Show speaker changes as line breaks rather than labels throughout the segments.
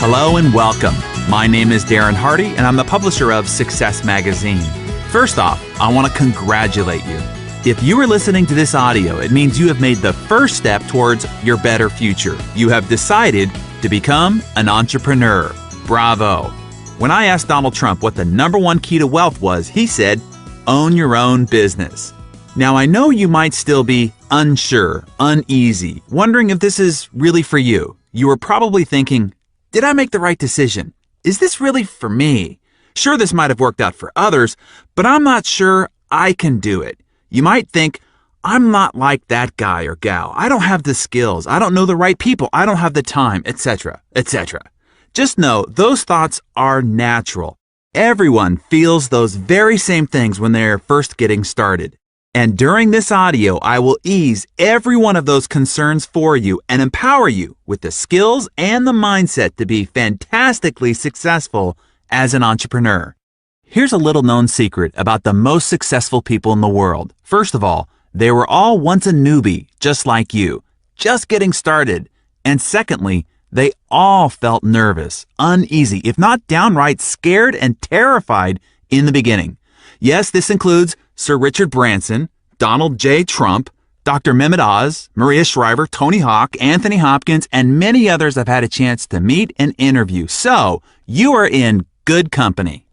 Hello and welcome. My name is Darren Hardy, and I'm the publisher of Success Magazine. First off, I want to congratulate you. If you are listening to this audio, it means you have made the first step towards your better future. You have decided to become an entrepreneur. Bravo. When I asked Donald Trump what the number one key to wealth was, he said, own your own business. Now, I know you might still be unsure, uneasy, wondering if this is really for you. You are probably thinking, did I make the right decision? Is this really for me? Sure, this might have worked out for others, but I'm not sure I can do it. You might think, I'm not like that guy or gal. I don't have the skills. I don't know the right people. I don't have the time, etc., etc. Just know those thoughts are natural. Everyone feels those very same things when they're first getting started. And during this audio, I will ease every one of those concerns for you and empower you with the skills and the mindset to be fantastically successful as an entrepreneur. Here's a little known secret about the most successful people in the world. First of all, they were all once a newbie, just like you, just getting started. And secondly, they all felt nervous, uneasy, if not downright scared and terrified in the beginning. Yes, this includes Sir Richard Branson, Donald J. Trump, Dr. Mehmet Oz, Maria Shriver, Tony Hawk, Anthony Hopkins, and many others I've had a chance to meet and interview. So, you are in good company.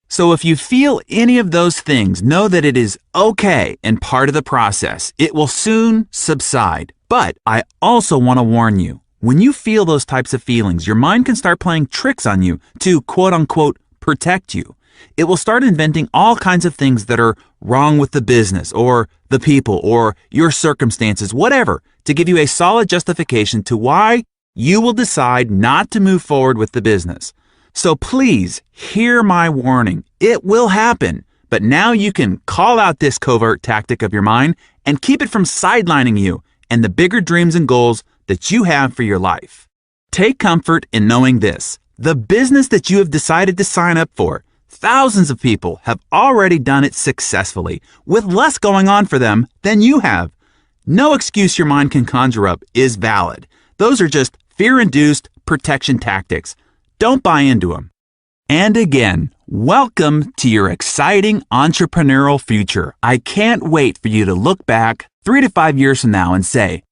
So if you feel any of those things, know that it is okay and part of the process. It will soon subside. But I also want to warn you, when you feel those types of feelings, your mind can start playing tricks on you to quote-unquote protect you. It will start inventing all kinds of things that are wrong with the business or the people or your circumstances, whatever, to give you a solid justification to why you will decide not to move forward with the business. So please hear my warning. It will happen, but now you can call out this covert tactic of your mind and keep it from sidelining you and the bigger dreams and goals that you have for your life. Take comfort in knowing this. The business that you have decided to sign up for, thousands of people have already done it successfully with less going on for them than you have. No excuse your mind can conjure up is valid. Those are just fear-induced protection tactics. Don't buy into them. And again, welcome to your exciting entrepreneurial future. I can't wait for you to look back 3 to 5 years from now and say,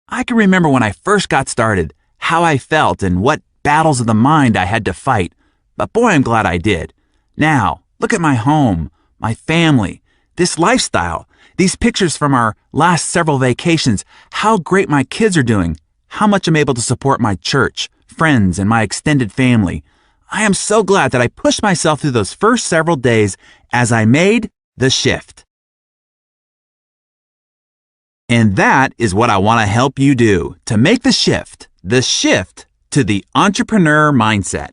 I can remember when I first got started, how I felt and what battles of the mind I had to fight. But boy, I'm glad I did. Now, look at my home, my family, this lifestyle, these pictures from our last several vacations, how great my kids are doing, how much I'm able to support my church, friends, and my extended family. I am so glad that I pushed myself through those first several days as I made the shift. And that is what I want to help you do, to make the shift to the entrepreneur mindset.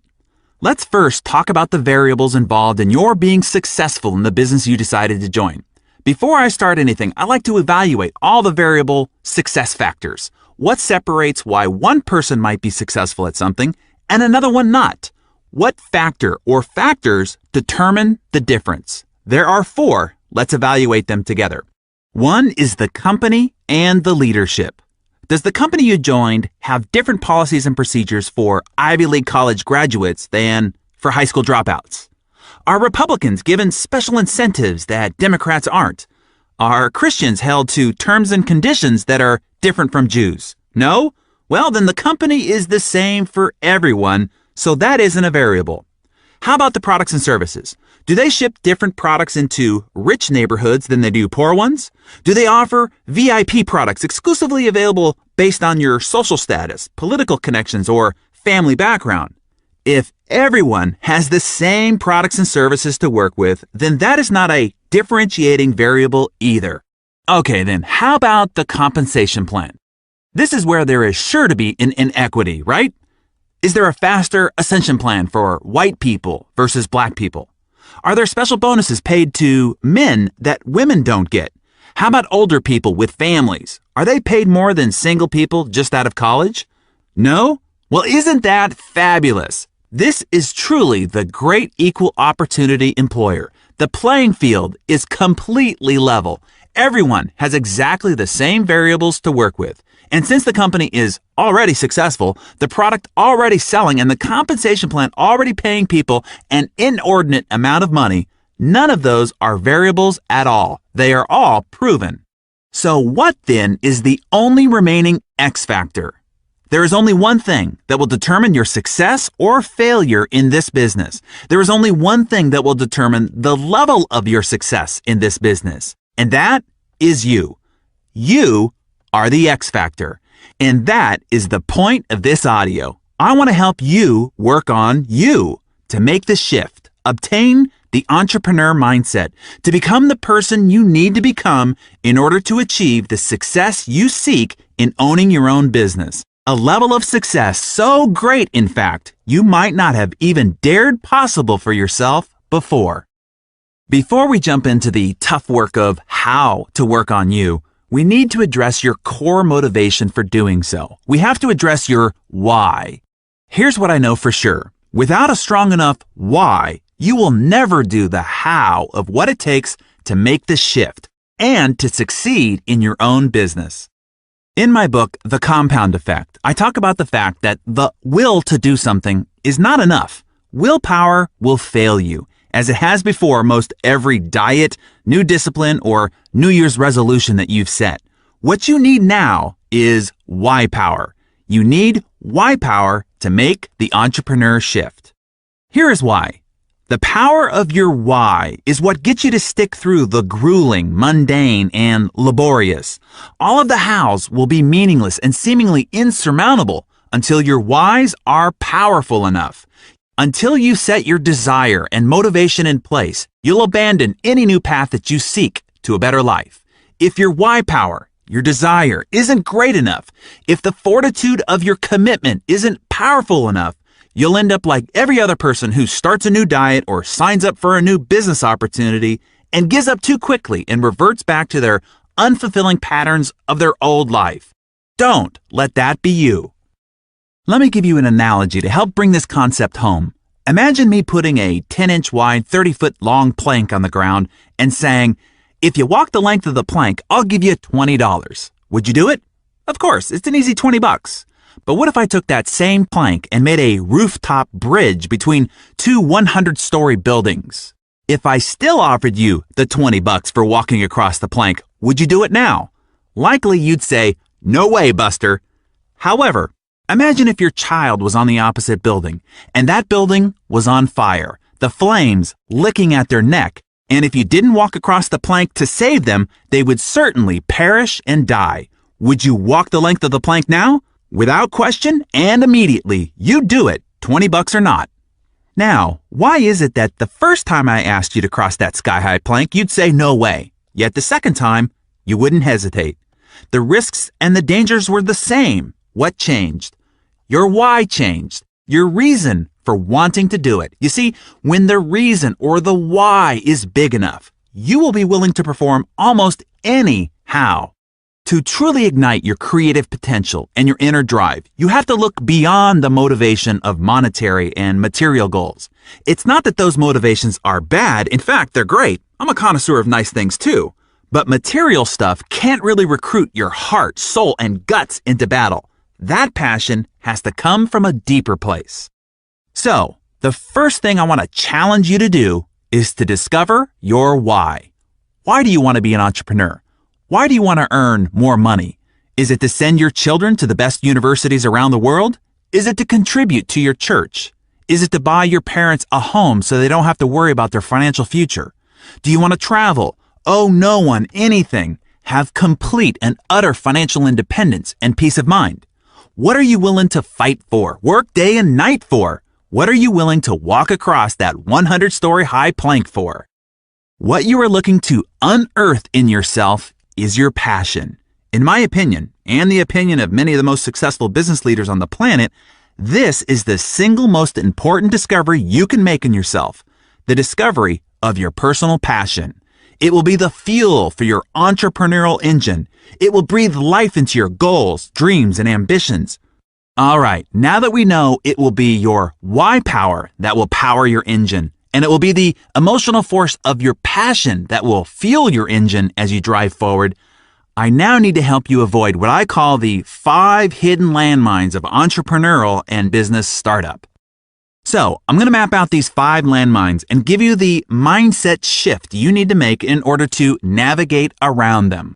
Let's first talk about the variables involved in your being successful in the business you decided to join. Before I start anything, I like to evaluate all the variable success factors. What separates why one person might be successful at something and another one not? What factor or factors determine the difference? There are 4. Let's evaluate them together. 1 is the company and the leadership. Does the company you joined have different policies and procedures for Ivy League college graduates than for high school dropouts? Are Republicans given special incentives that Democrats aren't? Are Christians held to terms and conditions that are different from Jews? No? Well, then the company is the same for everyone, so that isn't a variable. How about the products and services? Do they ship different products into rich neighborhoods than they do poor ones? Do they offer VIP products exclusively available based on your social status, political connections, or family background? If everyone has the same products and services to work with, then that is not a differentiating variable either. Okay, then how about the compensation plan? This is where there is sure to be an inequity, right? Is there a faster ascension plan for white people versus black people? Are there special bonuses paid to men that women don't get? How about older people with families? Are they paid more than single people just out of college? No? Well, isn't that fabulous? This is truly the great equal opportunity employer. The playing field is completely level. Everyone has exactly the same variables to work with. And since the company is already successful, the product already selling, and the compensation plan already paying people an inordinate amount of money, none of those are variables at all. They are all proven. So what then is the only remaining X factor? There is only one thing that will determine your success or failure in this business. There is only one thing that will determine the level of your success in this business, and that is you. You are the X factor, and that is the point of this audio. I want to help you work on you to make the shift, obtain the entrepreneur mindset, to become the person you need to become in order to achieve the success you seek in owning your own business. A level of success so great, in fact, you might not have even dared possible for yourself before. Before we jump into the tough work of how to work on you, we need to address your core motivation for doing so. We have to address your why. Here's what I know for sure. Without a strong enough why, you will never do the how of what it takes to make the shift and to succeed in your own business. In my book, The Compound Effect, I talk about the fact that the will to do something is not enough. Willpower will fail you, as it has before most every diet, new discipline, or New Year's resolution that you've set. What you need now is why power. You need why power to make the entrepreneur shift. Here is why. The power of your why is what gets you to stick through the grueling, mundane, and laborious. All of the hows will be meaningless and seemingly insurmountable until your whys are powerful enough. Until you set your desire and motivation in place, you'll abandon any new path that you seek to a better life. If your why power, your desire, isn't great enough, if the fortitude of your commitment isn't powerful enough, you'll end up like every other person who starts a new diet or signs up for a new business opportunity and gives up too quickly and reverts back to their unfulfilling patterns of their old life. Don't let that be you. Let me give you an analogy to help bring this concept home. Imagine me putting a 10-inch wide, 30-foot long plank on the ground and saying, if you walk the length of the plank, I'll give you $20. Would you do it? Of course, it's an easy $20. But what if I took that same plank and made a rooftop bridge between two 100-story buildings? If I still offered you the $20 for walking across the plank, would you do it now? Likely you'd say, no way, Buster. However, imagine if your child was on the opposite building, and that building was on fire, the flames licking at their neck, and if you didn't walk across the plank to save them, they would certainly perish and die. Would you walk the length of the plank now? Without question and immediately, you do it, $20 or not. Now, why is it that the first time I asked you to cross that sky-high plank, you'd say no way, yet the second time, you wouldn't hesitate? The risks and the dangers were the same. What changed? Your why changed. Your reason for wanting to do it. You see, when the reason or the why is big enough, you will be willing to perform almost any how. To truly ignite your creative potential and your inner drive, you have to look beyond the motivation of monetary and material goals. It's not that those motivations are bad. In fact, they're great. I'm a connoisseur of nice things too. But material stuff can't really recruit your heart, soul, and guts into battle. That passion has to come from a deeper place. So, the first thing I want to challenge you to do is to discover your why. Why do you want to be an entrepreneur? Why do you want to earn more money? Is it to send your children to the best universities around the world? Is it to contribute to your church? Is it to buy your parents a home so they don't have to worry about their financial future? Do you want to travel, owe no one anything, have complete and utter financial independence and peace of mind? What are you willing to fight for, work day and night for? What are you willing to walk across that 100-story high plank for? What you are looking to unearth in yourself is your passion. In my opinion, and the opinion of many of the most successful business leaders on the planet, this is the single most important discovery you can make in yourself, the discovery of your personal passion. It will be the fuel for your entrepreneurial engine. It will breathe life into your goals, dreams, and ambitions. All right, now that we know it will be your why power that will power your engine, and it will be the emotional force of your passion that will fuel your engine as you drive forward, I now need to help you avoid what I call the 5 hidden landmines of entrepreneurial and business startup. So, I'm going to map out these 5 landmines and give you the mindset shift you need to make in order to navigate around them.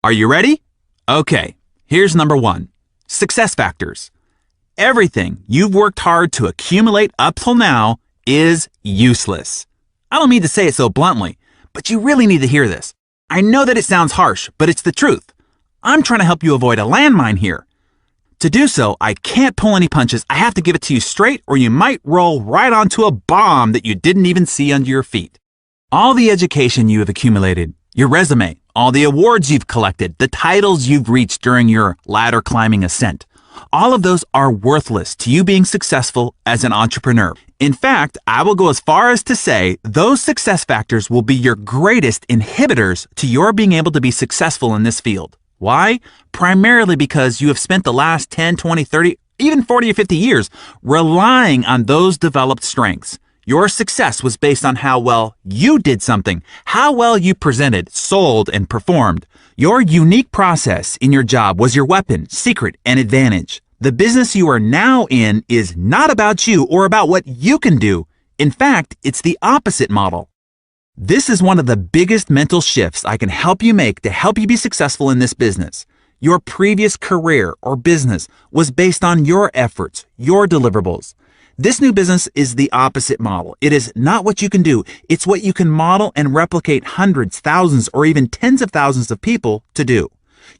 Are you ready? Okay, here's number 1. Success factors. Everything you've worked hard to accumulate up till now is useless. I don't mean to say it so bluntly, but you really need to hear this. I know that it sounds harsh, but it's the truth. I'm trying to help you avoid a landmine here. To do so, I can't pull any punches. I have to give it to you straight, or you might roll right onto a bomb that you didn't even see under your feet. All the education you have accumulated, your resume, all the awards you've collected, the titles you've reached during your ladder climbing ascent, all of those are worthless to you being successful as an entrepreneur. In fact, I will go as far as to say those success factors will be your greatest inhibitors to your being able to be successful in this field. Why? Primarily because you have spent the last 10, 20, 30, even 40 or 50 years relying on those developed strengths. Your success was based on how well you did something, how well you presented, sold, and performed. Your unique process in your job was your weapon, secret, and advantage. The business you are now in is not about you or about what you can do. In fact, it's the opposite model. This is one of the biggest mental shifts I can help you make to help you be successful in this business. Your previous career or business was based on your efforts, your deliverables. This new business is the opposite model. It is not what you can do. It's what you can model and replicate hundreds, thousands, or even tens of thousands of people to do.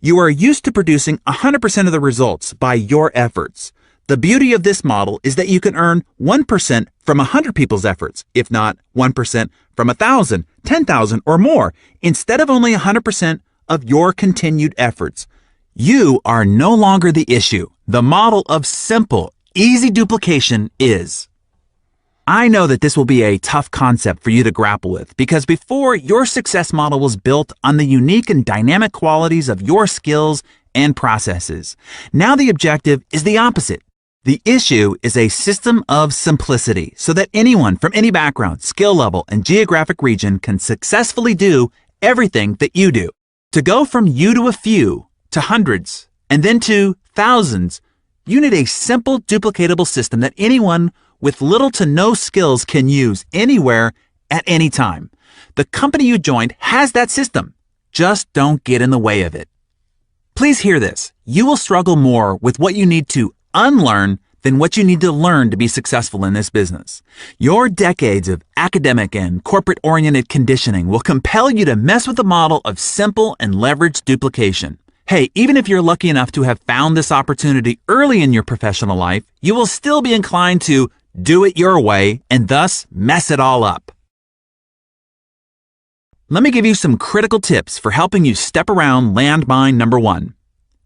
You are used to producing 100% of the results by your efforts. The beauty of this model is that you can earn 1% from 100 people's efforts, if not 1% from 1,000, 10,000, or more, instead of only 100% of your continued efforts. You are no longer the issue. The model of simple, easy duplication is. I know that this will be a tough concept for you to grapple with because before, your success model was built on the unique and dynamic qualities of your skills and processes. Now the objective is the opposite. The issue is a system of simplicity so that anyone from any background, skill level, and geographic region can successfully do everything that you do. To go from you to a few, to hundreds, and then to thousands, you need a simple, duplicatable system that anyone with little to no skills can use anywhere at any time. The company you joined has that system. Just don't get in the way of it. Please hear this. You will struggle more with what you need to unlearn than what you need to learn to be successful in this business. Your decades of academic and corporate-oriented conditioning will compel you to mess with the model of simple and leveraged duplication. Hey, even if you're lucky enough to have found this opportunity early in your professional life, you will still be inclined to do it your way and thus mess it all up. Let me give you some critical tips for helping you step around landmine number 1.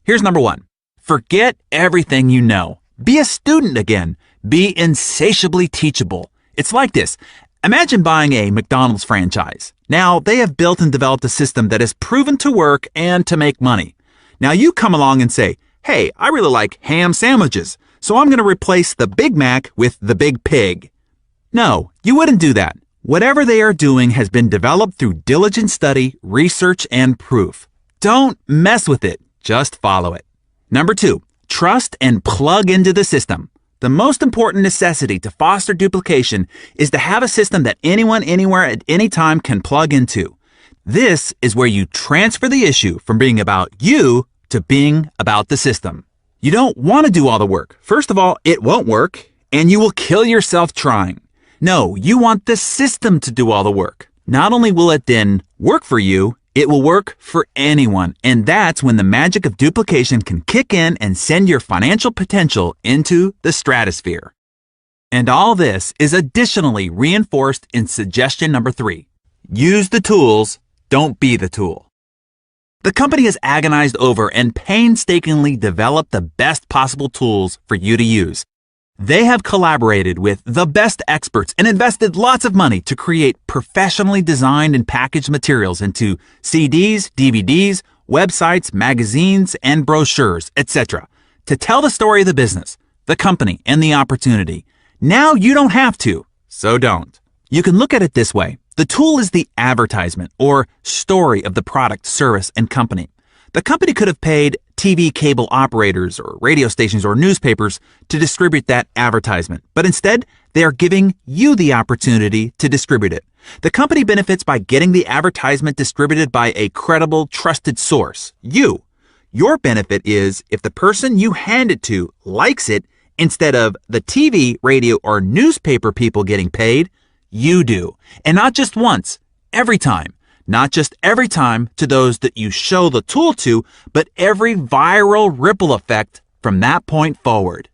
Here's number 1. Forget everything you know. Be a student again. Be insatiably teachable. It's like this. Imagine buying a McDonald's franchise. Now, they have built and developed a system that is proven to work and to make money. Now you come along and say, hey, I really like ham sandwiches, so I'm going to replace the Big Mac with the Big Pig. No, you wouldn't do that. Whatever they are doing has been developed through diligent study, research, and proof. Don't mess with it. Just follow it. Number 2, trust and plug into the system. The most important necessity to foster duplication is to have a system that anyone, anywhere, at any time can plug into. This is where you transfer the issue from being about you to being about the system. You don't want to do all the work. First of all, it won't work, and you will kill yourself trying. No, you want the system to do all the work. Not only will it then work for you, it will work for anyone, and that's when the magic of duplication can kick in and send your financial potential into the stratosphere. And all this is additionally reinforced in suggestion number 3. Use the tools, don't be the tool. The company has agonized over and painstakingly developed the best possible tools for you to use. They have collaborated with the best experts and invested lots of money to create professionally designed and packaged materials into CDs, DVDs, websites, magazines, and brochures, etc. to tell the story of the business, the company, and the opportunity. Now you don't have to, so don't. You can look at it this way. The tool is the advertisement or story of the product, service, and company. The company could have paid TV cable operators or radio stations or newspapers to distribute that advertisement, but instead, they are giving you the opportunity to distribute it. The company benefits by getting the advertisement distributed by a credible, trusted source, you. Your benefit is if the person you hand it to likes it, instead of the TV, radio, or newspaper people getting paid, you do. And not just once, every time. Not just every time to those that you show the tool to, but every viral ripple effect from that point forward.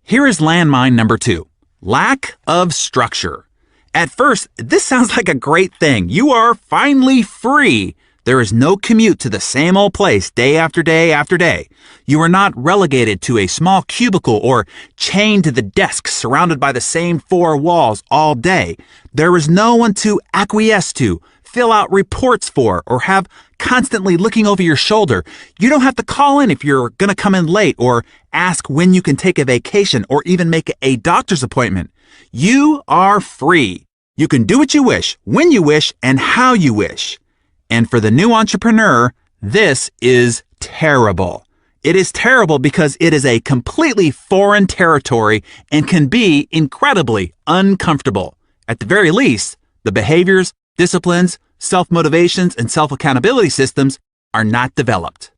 Here is landmine number 2, lack of structure. At first, this sounds like a great thing. You are finally free. There is no commute to the same old place day after day after day. You are not relegated to a small cubicle or chained to the desk surrounded by the same 4 walls all day. There is no one to acquiesce to, fill out reports for, or have constantly looking over your shoulder. You don't have to call in if you're going to come in late or ask when you can take a vacation or even make a doctor's appointment. You are free. You can do what you wish, when you wish, and how you wish. And for the new entrepreneur, this is terrible. It is terrible because it is a completely foreign territory and can be incredibly uncomfortable. At the very least, the behaviors, disciplines, self-motivations, and self-accountability systems are not developed.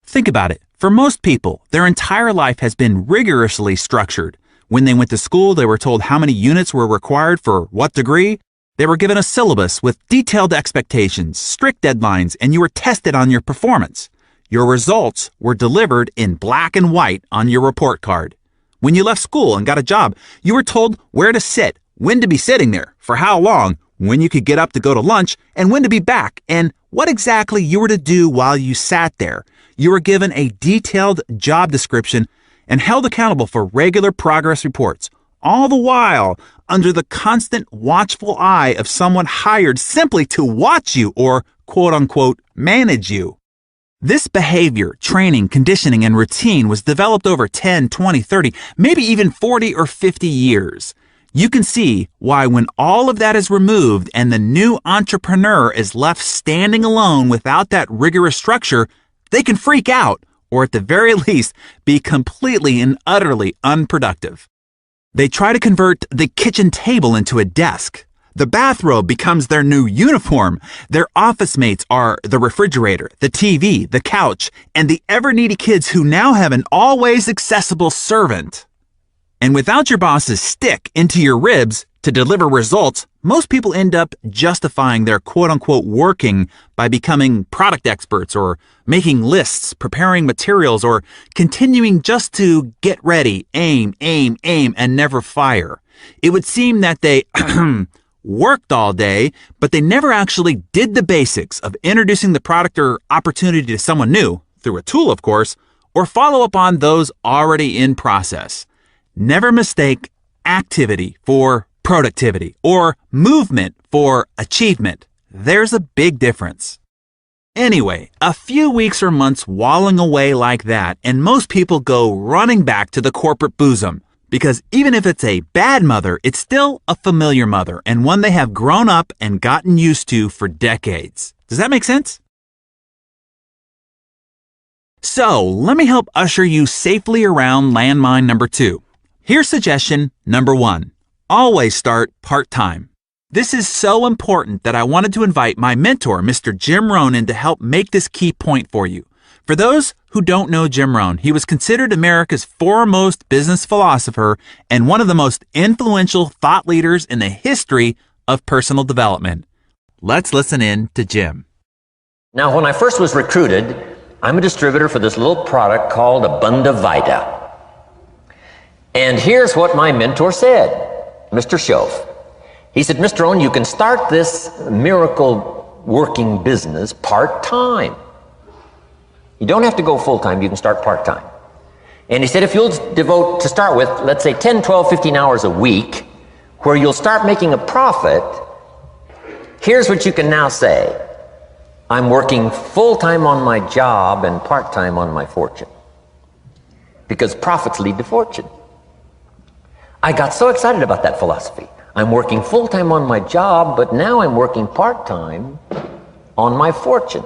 Think about it. For most people, their entire life has been rigorously structured. When they went to school, they were told how many units were required for what degree. They were given a syllabus with detailed expectations, strict deadlines, and you were tested on your performance. Your results were delivered in black and white on your report card. When you left school and got a job, you were told where to sit, when to be sitting there, for how long, when you could get up to go to lunch, and when to be back, and what exactly you were to do while you sat there. You were given a detailed job description and held accountable for regular progress reports, all the while under the constant watchful eye of someone hired simply to watch you or quote-unquote manage you. This behavior, training, conditioning, and routine was developed over 10, 20, 30, maybe even 40 or 50 years. You can see why when all of that is removed and the new entrepreneur is left standing alone without that rigorous structure, they can freak out or at the very least be completely and utterly unproductive. They try to convert the kitchen table into a desk. The bathrobe becomes their new uniform. Their office mates are the refrigerator, the TV, the couch, and the ever-needy kids who now have an always accessible servant. And without your boss's stick into your ribs to deliver results, most people end up justifying their quote-unquote working by becoming product experts or making lists, preparing materials, or continuing just to get ready, aim, and never fire. It would seem that they worked all day, but they never actually did the basics of introducing the product or opportunity to someone new, through a tool of course, or follow up on those already in process. Never mistake activity for productivity or movement for achievement. There's a big difference. Anyway, a few weeks or months walling away like that, and most people go running back to the corporate bosom. Because even if it's a bad mother, it's still a familiar mother and one they have grown up and gotten used to for decades. Does that make sense? So, let me help usher you safely around landmine number 2. Here's suggestion number 1. Always start part-time. This is so important that I wanted to invite my mentor, Mr. Jim Rohn, in to help make this key point for you. For those who don't know Jim Rohn, he was considered America's foremost business philosopher and one of the most influential thought leaders in the history of personal development. Let's listen in to Jim.
Now, when I first was recruited, I'm a distributor for this little product called Abunda Vita. And here's what my mentor said, Mr. Schoaf. He said, Mr. Rohn, you can start this miracle working business part-time. You don't have to go full-time, you can start part-time. And he said, if you'll devote, to start with, let's say 10, 12, 15 hours a week, where you'll start making a profit, here's what you can now say. I'm working full-time on my job and part-time on my fortune. Because profits lead to fortune. I got so excited about that philosophy. I'm working full-time on my job, but now I'm working part-time on my fortune.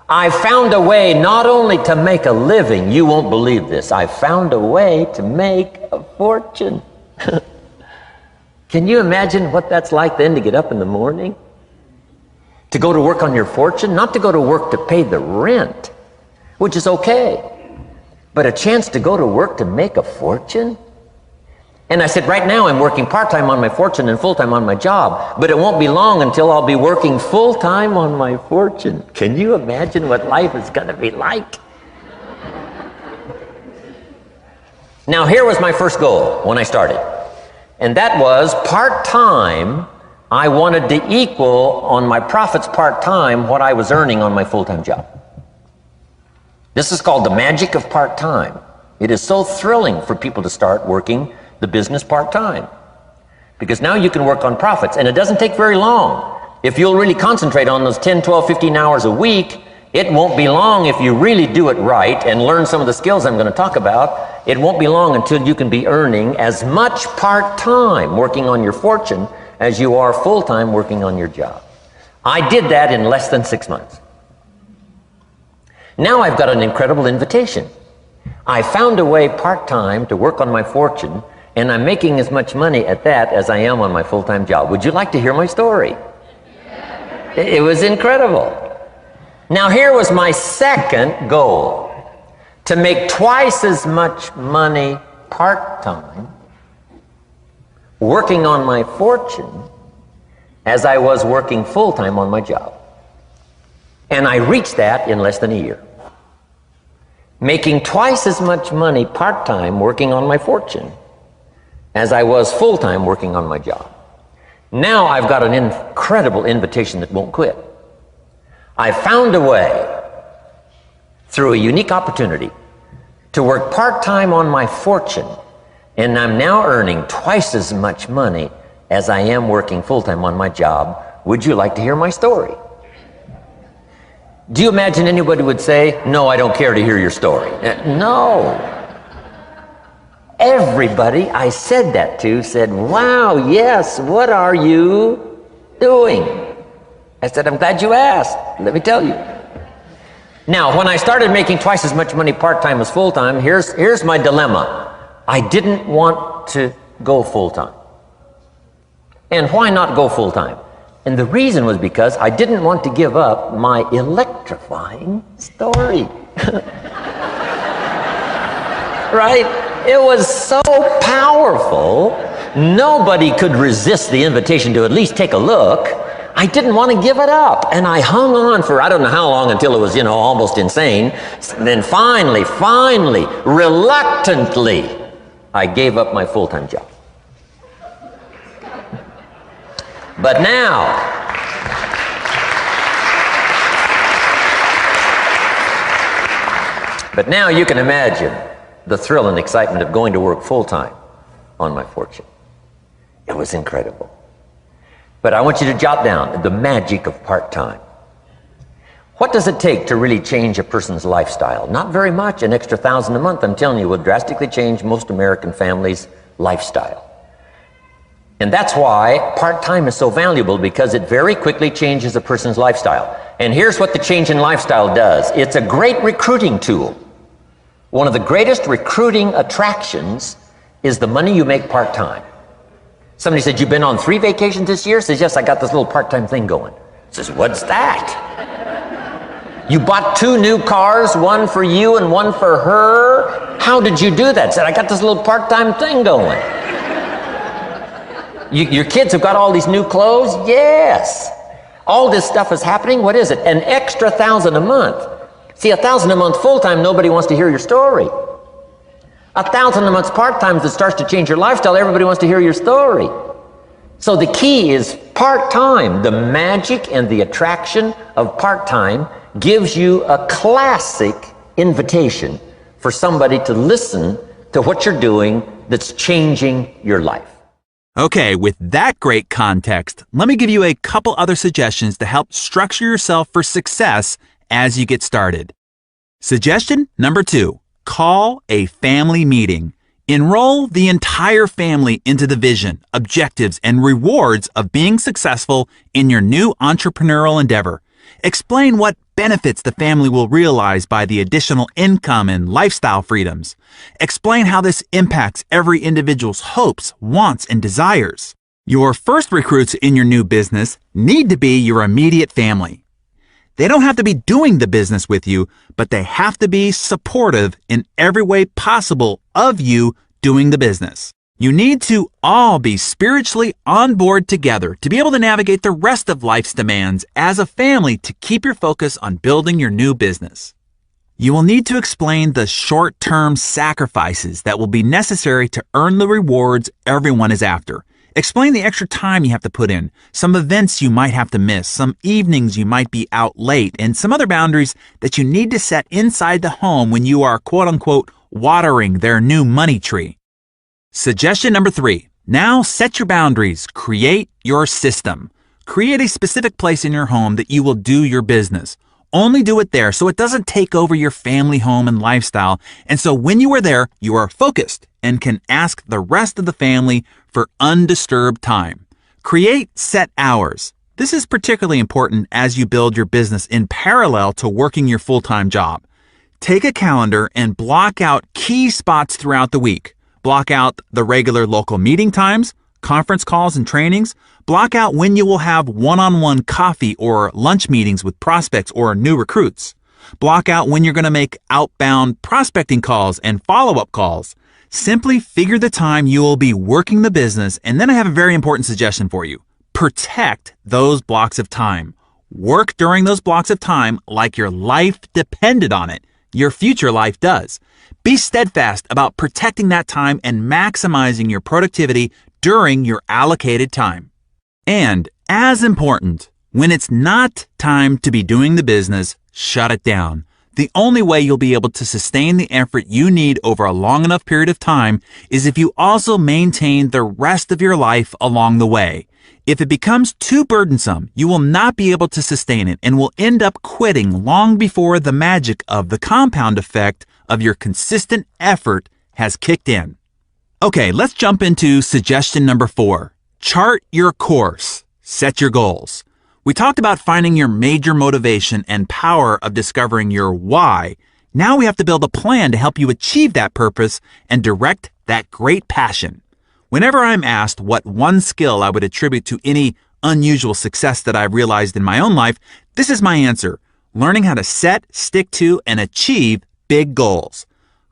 I found a way not only to make a living, you won't believe this, I found a way to make a fortune. Can you imagine what that's like then to get up in the morning? To go to work on your fortune, not to go to work to pay the rent, which is okay, but a chance to go to work to make a fortune? And I said, right now I'm working part-time on my fortune and full-time on my job, but it won't be long until I'll be working full-time on my fortune. Can you imagine what life is going to be like? Now, here was my first goal when I started, and that was part-time. I wanted to equal on my profits part-time what I was earning on my full-time job. This is called the magic of part-time. It is so thrilling for people to start working the business part-time, because now you can work on profits, and it doesn't take very long. If you'll really concentrate on those 10, 12, 15 hours a week, it won't be long if you really do it right and learn some of the skills I'm going to talk about. It won't be long until you can be earning as much part-time working on your fortune as you are full-time working on your job. I did that in less than 6 months. Now I've got an incredible invitation. I found a way part-time to work on my fortune, and I'm making as much money at that as I am on my full-time job. Would you like to hear my story? It was incredible. Now here was my second goal, to make twice as much money part-time working on my fortune as I was working full-time on my job. And I reached that in less than a year. Making twice as much money part-time working on my fortune as I was full-time working on my job. Now I've got an incredible invitation that won't quit. I found a way, through a unique opportunity, to work part-time on my fortune, and I'm now earning twice as much money as I am working full-time on my job. Would you like to hear my story? Do you imagine anybody would say, no, I don't care to hear your story? No. Everybody I said that to said, wow, yes, what are you doing? I said, I'm glad you asked. Let me tell you. Now, when I started making twice as much money part-time as full-time, here's my dilemma. I didn't want to go full-time. And why not go full-time? And the reason was because I didn't want to give up my electrifying story. Right? It was so powerful, nobody could resist the invitation to at least take a look. I didn't want to give it up, and I hung on for I don't know how long until it was, almost insane. And then finally, reluctantly, I gave up my full-time job. But now you can imagine the thrill and excitement of going to work full-time on my fortune. It was incredible. But I want you to jot down the magic of part-time. What does it take to really change a person's lifestyle? Not very much. An extra $1,000 a month, I'm telling you, will drastically change most American families' lifestyle. And that's why part-time is so valuable, because it very quickly changes a person's lifestyle. And here's what the change in lifestyle does. It's a great recruiting tool. One of the greatest recruiting attractions is the money you make part-time. Somebody said, you've been on 3 vacations this year? Says, yes, I got this little part-time thing going. Says, what's that? You bought 2 new cars, one for you and one for her? How did you do that? Said, I got this little part-time thing going. Your kids have got all these new clothes? Yes. All this stuff is happening. What is it? An extra $1,000 a month. See, $1,000 a month full-time, nobody wants to hear your story. $1,000 a month part-time that starts to change your lifestyle, everybody wants to hear your story. So the key is part-time. The magic and the attraction of part-time gives you a classic invitation for somebody to listen to what you're doing that's changing your life.
Okay, with that great context, let me give you a couple other suggestions to help structure yourself for success as you get started. Suggestion number 2, call a family meeting. Enroll the entire family into the vision, objectives, and rewards of being successful in your new entrepreneurial endeavor. Explain what benefits the family will realize by the additional income and lifestyle freedoms. Explain how this impacts every individual's hopes, wants, and desires. Your first recruits in your new business need to be your immediate family. They don't have to be doing the business with you, but they have to be supportive in every way possible of you doing the business. You need to all be spiritually on board together to be able to navigate the rest of life's demands as a family to keep your focus on building your new business. You will need to explain the short-term sacrifices that will be necessary to earn the rewards everyone is after. Explain the extra time you have to put in, some events you might have to miss, some evenings you might be out late, and some other boundaries that you need to set inside the home when you are quote-unquote watering their new money tree. Suggestion number 3. Now set your boundaries. Create your system. Create a specific place in your home that you will do your business. Only do it there so it doesn't take over your family home and lifestyle. And so when you are there, you are focused and can ask the rest of the family for undisturbed time. Create set hours. This is particularly important as you build your business in parallel to working your full-time job. Take a calendar and block out key spots throughout the week. Block out the regular local meeting times, conference calls and trainings. Block out when you will have one-on-one coffee or lunch meetings with prospects or new recruits. Block out when you're going to make outbound prospecting calls and follow-up calls. Simply figure the time you will be working the business, and then I have a very important suggestion for you. Protect those blocks of time. Work during those blocks of time like your life depended on it. Your future life does. Be steadfast about protecting that time and maximizing your productivity during your allocated time. And as important, when it's not time to be doing the business, shut it down. The only way you'll be able to sustain the effort you need over a long enough period of time is if you also maintain the rest of your life along the way. If it becomes too burdensome, you will not be able to sustain it and will end up quitting long before the magic of the compound effect of your consistent effort has kicked in. Okay, let's jump into suggestion number 4. Chart your course. Set your goals. We talked about finding your major motivation and power of discovering your why. Now we have to build a plan to help you achieve that purpose and direct that great passion. Whenever I'm asked what one skill I would attribute to any unusual success that I've realized in my own life, this is my answer: learning how to set, stick to, and achieve big goals.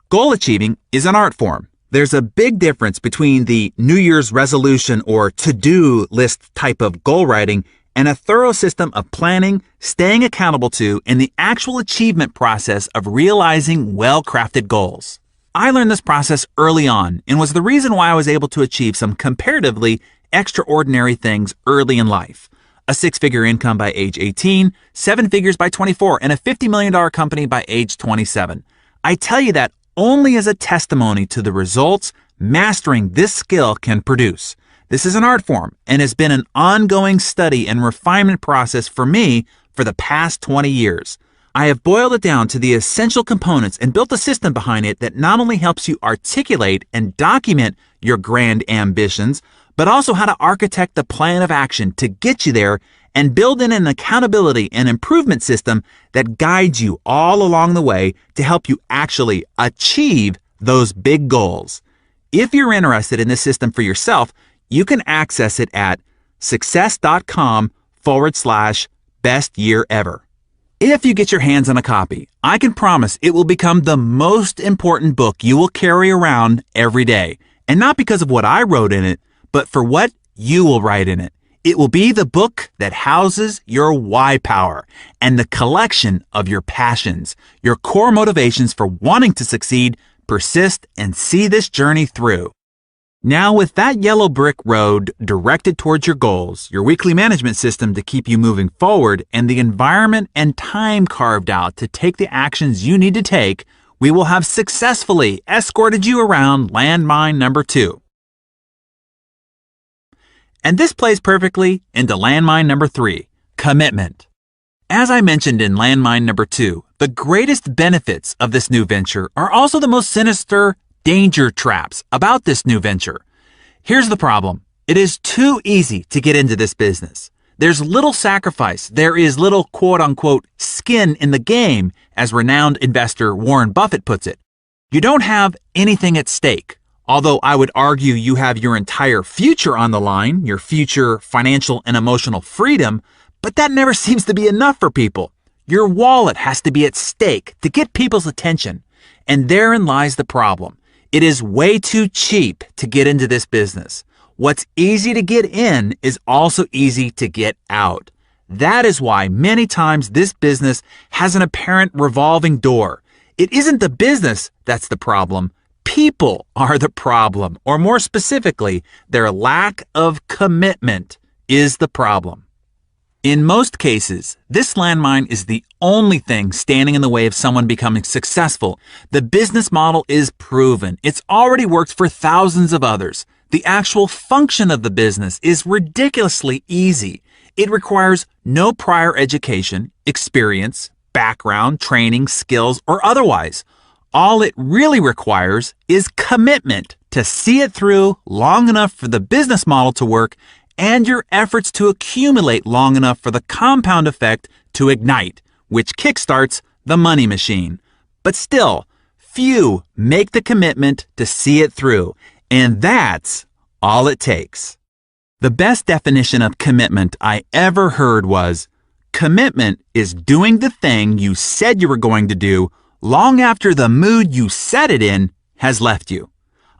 Goal achieving is an art form. There's a big difference between the New Year's resolution or to-do list type of goal writing and a thorough system of planning, staying accountable to, and the actual achievement process of realizing well-crafted goals. I learned this process early on and was the reason why I was able to achieve some comparatively extraordinary things early in life. A 6-figure income by age 18, 7 figures by 24, and a $50 million company by age 27. I tell you that only as a testimony to the results mastering this skill can produce. This is an art form and has been an ongoing study and refinement process for me for the past 20 years. I have boiled it down to the essential components and built a system behind it that not only helps you articulate and document your grand ambitions, but also how to architect the plan of action to get you there and build in an accountability and improvement system that guides you all along the way to help you actually achieve those big goals. If you're interested in this system for yourself, you can access it at success.com/best year ever. If you get your hands on a copy, I can promise it will become the most important book you will carry around every day. And not because of what I wrote in it, but for what you will write in it. It will be the book that houses your why power and the collection of your passions, your core motivations for wanting to succeed, persist, and see this journey through. Now, with that yellow brick road directed towards your goals, your weekly management system to keep you moving forward, and the environment and time carved out to take the actions you need to take, we will have successfully escorted you around landmine number 2. And this plays perfectly into landmine number 3, commitment. As I mentioned in landmine number 2, the greatest benefits of this new venture are also the most sinister danger traps about this new venture. Here's the problem. It is too easy to get into this business. There's little sacrifice. There is little quote-unquote skin in the game, as renowned investor Warren Buffett puts it. You don't have anything at stake, although I would argue you have your entire future on the line, your future financial and emotional freedom, but that never seems to be enough for people. Your wallet has to be at stake to get people's attention, and therein lies the problem. It is way too cheap to get into this business. What's easy to get in is also easy to get out. That is why many times this business has an apparent revolving door. It isn't the business that's the problem. People are the problem, or more specifically, their lack of commitment is the problem. In most cases, this landmine is the only thing standing in the way of someone becoming successful. The business model is proven. It's already worked for thousands of others. The actual function of the business is ridiculously easy. It requires no prior education, experience, background, training, skills, or otherwise. All it really requires is commitment to see it through long enough for the business model to work and your efforts to accumulate long enough for the compound effect to ignite, which kickstarts the money machine. But still, few make the commitment to see it through, and that's all it takes. The best definition of commitment I ever heard was, commitment is doing the thing you said you were going to do long after the mood you set it in has left you.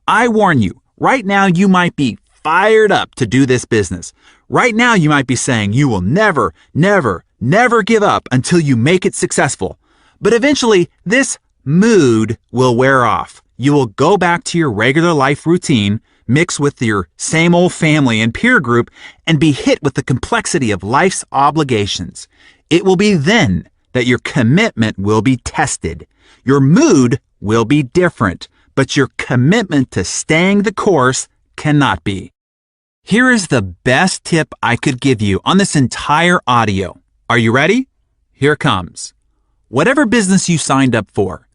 I warn you, right now you might be fired up to do this business. Right now you might be saying you will never, never, never give up until you make it successful. But eventually this mood will wear off. You will go back to your regular life routine, mix with your same old family and peer group, and be hit with the complexity of life's obligations. It will be then that your commitment will be tested. Your mood will be different, but your commitment to staying the course cannot be. Here is the best tip I could give you on this entire audio. Are you ready? Here it comes. Whatever business you signed up for,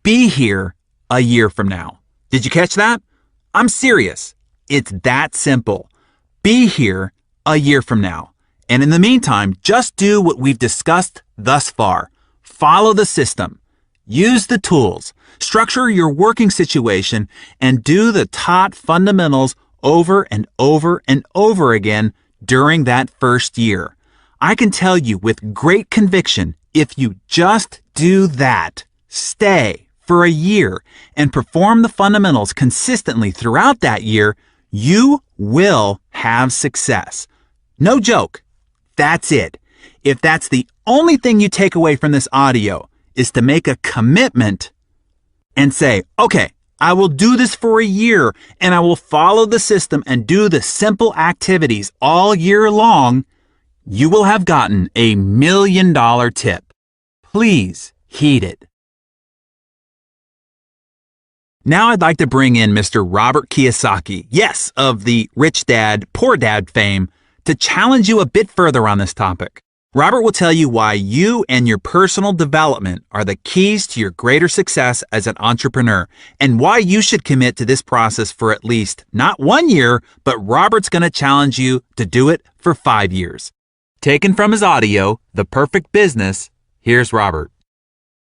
be here a year from now. Did you catch that? I'm serious. It's that simple. Be here a year from now. And in the meantime, just do what we've discussed thus far. Follow the system. Use the tools. Structure your working situation and do the taught fundamentals over and over and over again during that first year. I can tell you with great conviction, if you just do that, stay for a year and perform the fundamentals consistently throughout that year, you will have success. No joke. That's it. If that's the only thing you take away from this audio is to make a commitment and say, okay, I will do this for a year and I will follow the system and do the simple activities all year long, you will have gotten $1 million tip. Please heed it. Now I'd like to bring in Mr. Robert Kiyosaki, yes, of the Rich Dad, Poor Dad fame, to challenge you a bit further on this topic. Robert will tell you why you and your personal development are the keys to your greater success as an entrepreneur, and why you should commit to this process for at least not 1 year, but Robert's going to challenge you to do it for 5 years. Taken from his audio, The Perfect Business, here's Robert.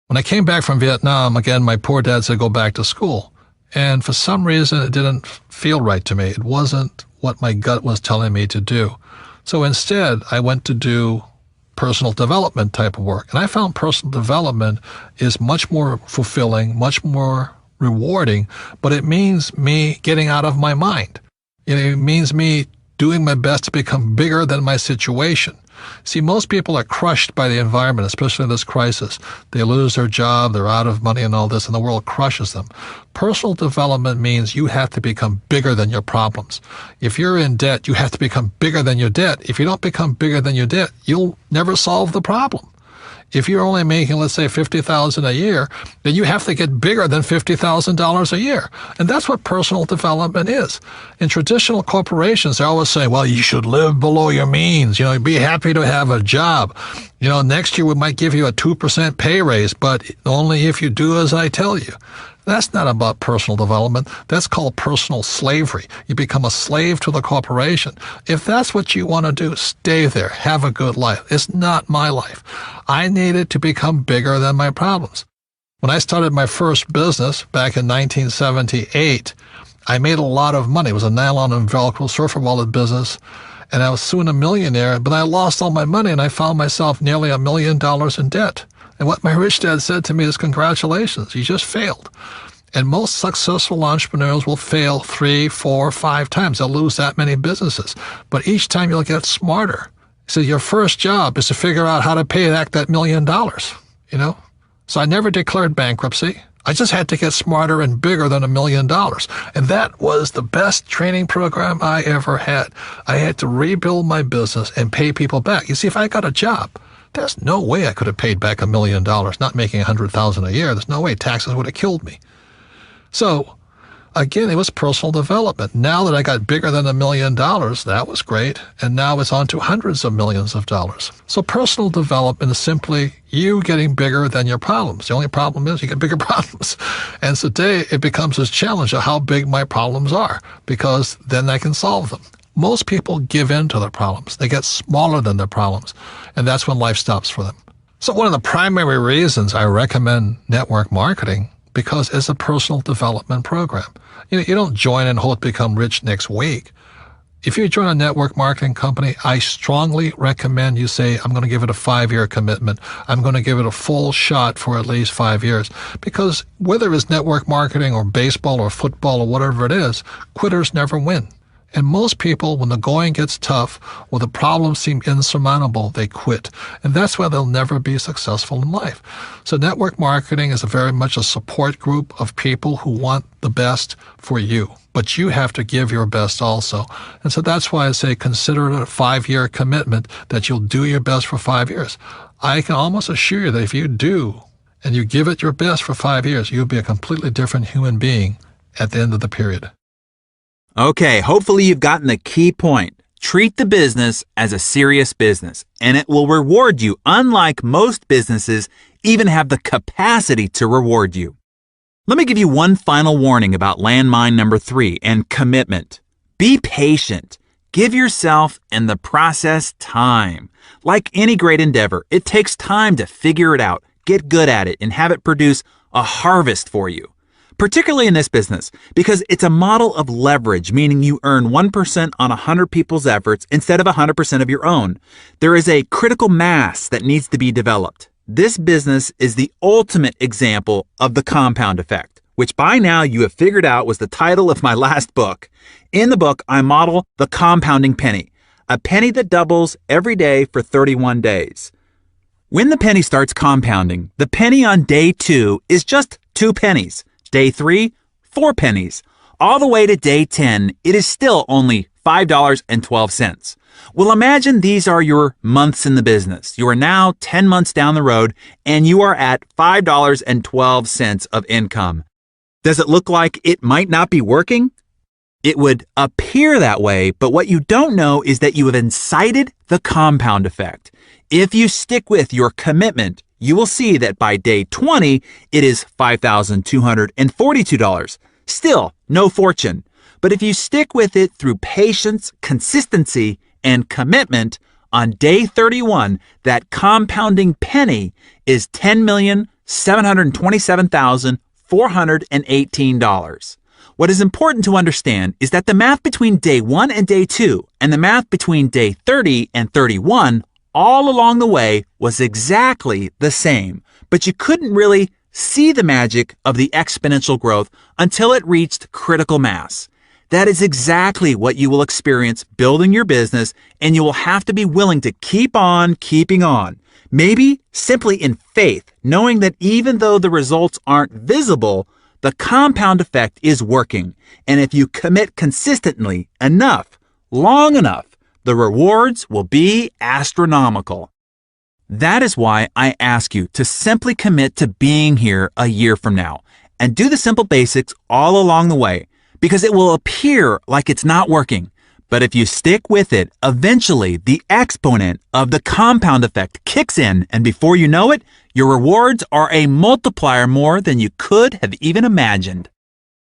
When I came back from Vietnam, again, my poor dad said go back to school. And for some reason, it didn't feel right to me. It wasn't what my gut was telling me to do. So instead, I went to do personal development type of work. And I found personal development is much more fulfilling, much more rewarding, but it means me getting out of my mind. It means me doing my best to become bigger than my situation. See, most people are crushed by the environment, especially in this crisis. They lose their job, they're out of money and all this, and the world crushes them. Personal development means you have to become bigger than your problems. If you're in debt, you have to become bigger than your debt. If you don't become bigger than your debt, you'll never solve the problem. If you're only making, let's say, $50,000 a year, then you have to get bigger than $50,000 a year. And that's what personal development is. In traditional corporations, they always say, well, you should live below your means. Be happy to have a job. Next year we might give you a 2% pay raise, but only if you do as I tell you. That's not about personal development. That's called personal slavery. You become a slave to the corporation. If that's what you want to do, stay there. Have a good life. It's not my life. I needed to become bigger than my problems. When I started my first business back in 1978, I made a lot of money. It was a nylon and Velcro surfer wallet business, and I was soon a millionaire, but I lost all my money, and I found myself nearly $1 million in debt. And what my rich dad said to me is, congratulations, you just failed. And most successful entrepreneurs will fail 3, 4, 5 times. They'll lose that many businesses. But each time you'll get smarter. So your first job is to figure out how to pay back that $1 million, you know? So I never declared bankruptcy. I just had to get smarter and bigger than $1 million. And that was the best training program I ever had. I had to rebuild my business and pay people back. You see, if I got a job, there's no way I could have paid back $1 million, not making $100,000 a year. There's no way. Taxes would have killed me. So, again, it was personal development. Now that I got bigger than $1 million, that was great. And now it's on to hundreds of millions of dollars. So personal development is simply you getting bigger than your problems. The only problem is you get bigger problems. And today it becomes this challenge of how big my problems are, because then I can solve them. Most people give in to their problems. They get smaller than their problems. And that's when life stops for them. So one of the primary reasons I recommend network marketing, because it's a personal development program. You don't join and hope to become rich next week. If you join a network marketing company, I strongly recommend you say, I'm going to give it a 5-year commitment. I'm going to give it a full shot for at least 5 years. Because whether it's network marketing or baseball or football or whatever it is, quitters never win. And most people, when the going gets tough or the problems seem insurmountable, they quit. And that's why they'll never be successful in life. So network marketing is very much a support group of people who want the best for you. But you have to give your best also. And so that's why I say consider it a 5-year commitment that you'll do your best for 5 years. I can almost assure you that if you do and you give it your best for 5 years, you'll be a completely different human being at the end of the period.
Okay, hopefully you've gotten the key point. Treat the business as a serious business, and it will reward you, unlike most businesses even have the capacity to reward you. Let me give you one final warning about landmine number 3 and commitment. Be patient. Give yourself and the process time. Like any great endeavor, it takes time to figure it out, get good at it, and have it produce a harvest for you. Particularly in this business, because it's a model of leverage, meaning you earn 1% on 100 people's efforts instead of 100% of your own. There is a critical mass that needs to be developed. This business is the ultimate example of the compound effect, which by now you have figured out was the title of my last book. In the book, I model the compounding penny, a penny that doubles every day for 31 days. When the penny starts compounding, the penny on day 2 is just 2 pennies. Day 3, 4 pennies. All the way to day 10, it is still only $5.12. Well, imagine these are your months in the business. You are now 10 months down the road, and you are at $5.12 of income. Does it look like it might not be working? It would appear that way, but what you don't know is that you have incited the compound effect. If you stick with your commitment, you will see that by day 20, it is $5,242. Still, no fortune. But if you stick with it through patience, consistency, and commitment, on day 31, that compounding penny is $10,727,418. What is important to understand is that the math between day 1 and day 2 and the math between day 30 and 31 all along the way was exactly the same, but you couldn't really see the magic of the exponential growth until it reached critical mass. That is exactly what you will experience building your business, and you will have to be willing to keep on keeping on. Maybe simply in faith, knowing that even though the results aren't visible, the compound effect is working. And if you commit consistently enough, long enough, the rewards will be astronomical. That is why I ask you to simply commit to being here a year from now and do the simple basics all along the way, because it will appear like it's not working. But if you stick with it, eventually the exponent of the compound effect kicks in, and before you know it, your rewards are a multiplier more than you could have even imagined.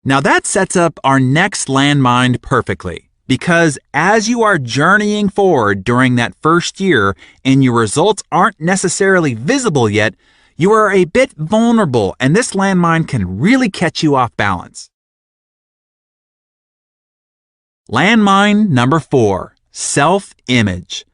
Now that sets up our next landmine perfectly, because as you are journeying forward during that first year and your results aren't necessarily visible yet, you are a bit vulnerable, and this landmine can really catch you off balance. Landmine number 4, self-image.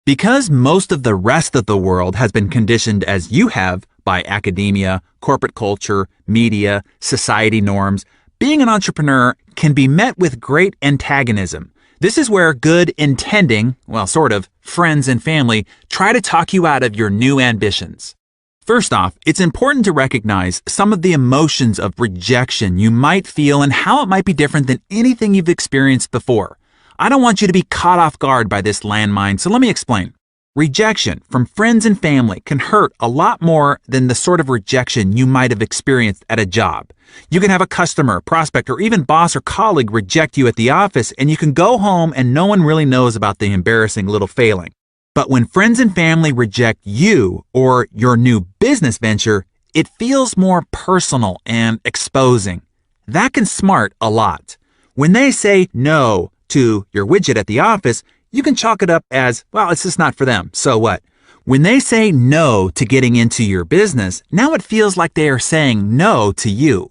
Because most of the rest of the world has been conditioned as you have by academia, corporate culture, media, society norms, being an entrepreneur can be met with great antagonism. This is where good intending, well, sort of, friends and family try to talk you out of your new ambitions. First off, it's important to recognize some of the emotions of rejection you might feel and how it might be different than anything you've experienced before. I don't want you to be caught off guard by this landmine, so let me explain. Rejection from friends and family can hurt a lot more than the sort of rejection you might have experienced at a job. You can have a customer, prospect, or even boss or colleague reject you at the office, and you can go home and no one really knows about the embarrassing little failing. But when friends and family reject you or your new business venture, it feels more personal and exposing. That can smart a lot. When they say no to your widget at the office, you can chalk it up as, well, it's just not for them, so what? When they say no to getting into your business, now it feels like they are saying no to you.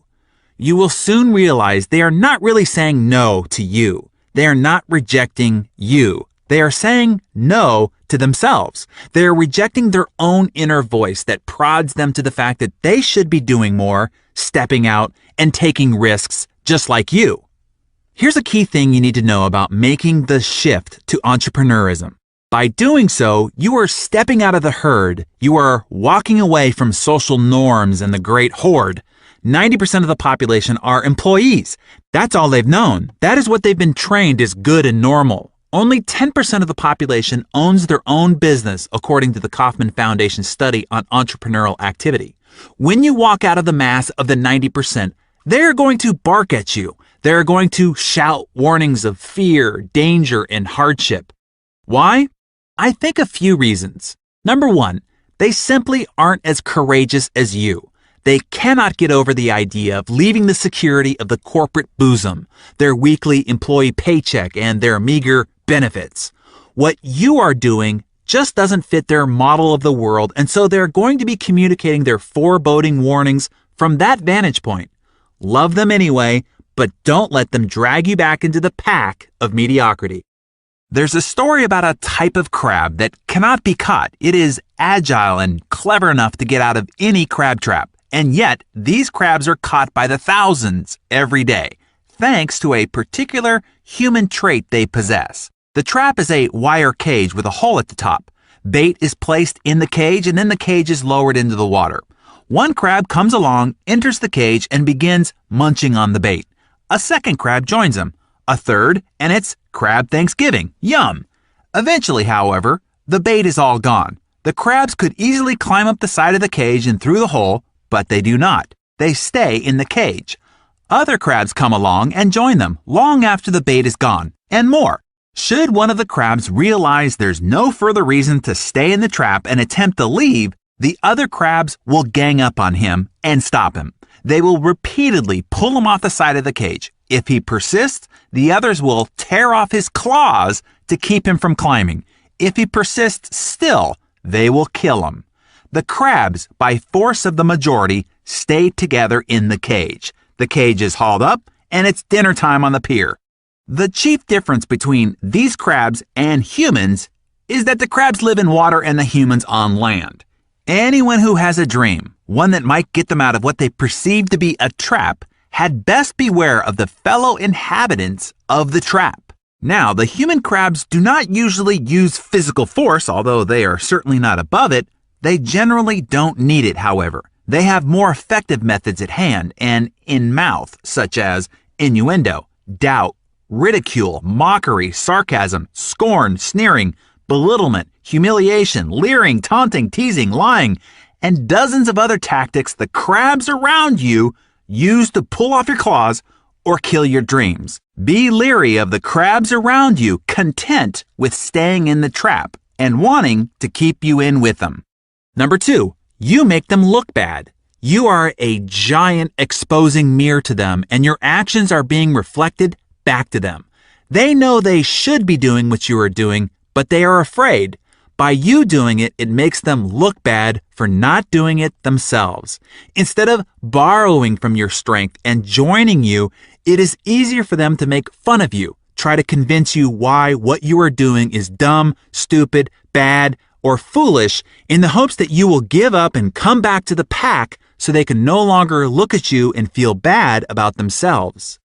You will soon realize they are not really saying no to you. They are not rejecting you. They are saying no to themselves. They are rejecting their own inner voice that prods them to the fact that they should be doing more, stepping out, and taking risks just like you. Here's a key thing you need to know about making the shift to entrepreneurism. By doing so, you are stepping out of the herd. You are walking away from social norms and the great horde. 90% of the population are employees. That's all they've known. That is what they've been trained as good and normal. Only 10% of the population owns their own business, according to the Kauffman Foundation study on entrepreneurial activity. When you walk out of the mass of the 90%, they're going to bark at you. They're going to shout warnings of fear, danger, and hardship. Why? I think a few reasons. Number 1, they simply aren't as courageous as you. They cannot get over the idea of leaving the security of the corporate bosom, their weekly employee paycheck, and their meager benefits. What you are doing just doesn't fit their model of the world, and so they're going to be communicating their foreboding warnings from that vantage point. Love them anyway, but don't let them drag you back into the pack of mediocrity. There's a story about a type of crab that cannot be caught. It is agile and clever enough to get out of any crab trap, and yet these crabs are caught by the thousands every day, thanks to a particular human trait they possess. The trap is a wire cage with a hole at the top. Bait is placed in the cage, and then the cage is lowered into the water. One crab comes along, enters the cage, and begins munching on the bait. A second crab joins him. A third, and it's Crab Thanksgiving. Yum! Eventually, however, the bait is all gone. The crabs could easily climb up the side of the cage and through the hole, but they do not. They stay in the cage. Other crabs come along and join them long after the bait is gone, and more. Should one of the crabs realize there's no further reason to stay in the trap and attempt to leave, the other crabs will gang up on him and stop him. They will repeatedly pull him off the side of the cage. If he persists, the others will tear off his claws to keep him from climbing. If he persists still, they will kill him. The crabs, by force of the majority, stay together in the cage. The cage is hauled up, and it's dinner time on the pier. The chief difference between these crabs and humans is that the crabs live in water and the humans on land. Anyone who has a dream, one that might get them out of what they perceive to be a trap, had best beware of the fellow inhabitants of the trap. Now, the human crabs do not usually use physical force, although they are certainly not above it. They generally don't need it, however. They have more effective methods at hand and in mouth, such as innuendo, doubt, ridicule, mockery, sarcasm, scorn, sneering, belittlement, humiliation, leering, taunting, teasing, lying, and dozens of other tactics the crabs around you use to pull off your claws or kill your dreams. Be leery of the crabs around you, content with staying in the trap and wanting to keep you in with them. Number 2, you make them look bad. You are a giant exposing mirror to them, and your actions are being reflected back to them. They know they should be doing what you are doing, but they are afraid. By you doing it, it makes them look bad for not doing it themselves. Instead of borrowing from your strength and joining you, it is easier for them to make fun of you, try to convince you why what you are doing is dumb, stupid, bad, or foolish, in the hopes that you will give up and come back to the pack so they can no longer look at you and feel bad about themselves.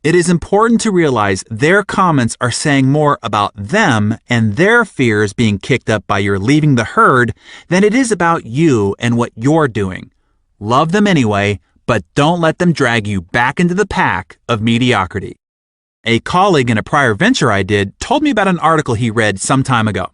It is important to realize their comments are saying more about them and their fears being kicked up by your leaving the herd than it is about you and what you're doing. Love them anyway, but don't let them drag you back into the pack of mediocrity. A colleague in a prior venture I did told me about an article he read some time ago.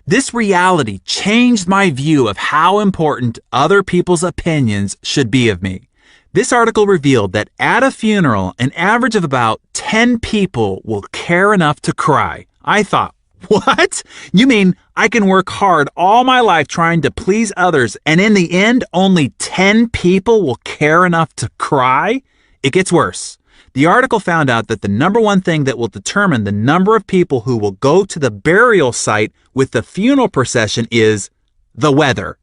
This reality changed my view of how important other people's opinions should be of me. This article revealed that at a funeral, an average of about 10 people will care enough to cry. I thought, what? You mean I can work hard all my life trying to please others, and in the end, only 10 people will care enough to cry? It gets worse. The article found out that the number one thing that will determine the number of people who will go to the burial site with the funeral procession is the weather.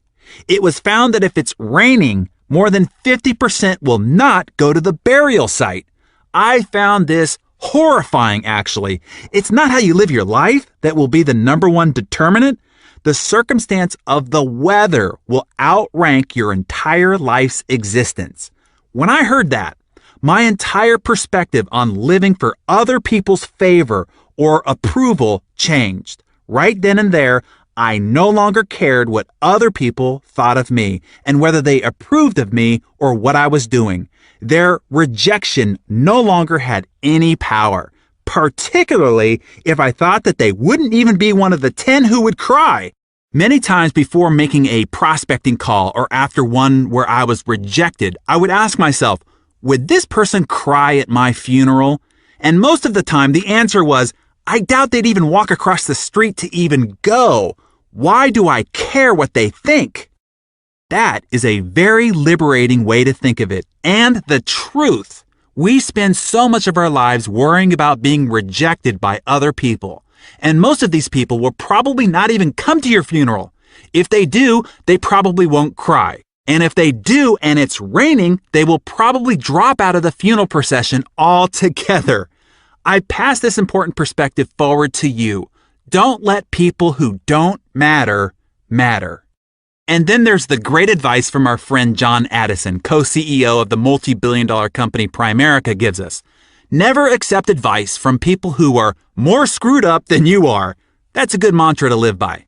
It was found that if it's raining, more than 50% will not go to the burial site. I found this horrifying, actually. It's not how you live your life that will be the number one determinant. The circumstance of the weather will outrank your entire life's existence. When I heard that, my entire perspective on living for other people's favor or approval changed. Right then and there, I no longer cared what other people thought of me and whether they approved of me or what I was doing. Their rejection no longer had any power, particularly if I thought that they wouldn't even be one of the 10 who would cry. Many times before making a prospecting call or after one where I was rejected, I would ask myself, would this person cry at my funeral? And most of the time the answer was, I doubt they'd even walk across the street to even go. Why do I care what they think? That is a very liberating way to think of it. And the truth, we spend so much of our lives worrying about being rejected by other people. And most of these people will probably not even come to your funeral. If they do, they probably won't cry. And if they do and it's raining, they will probably drop out of the funeral procession altogether. I pass this important perspective forward to you. Don't let people who don't matter, matter. And then there's the great advice from our friend John Addison, co-CEO of the multi-billion-dollar company Primerica, gives us. Never accept advice from people who are more screwed up than you are. That's a good mantra to live by.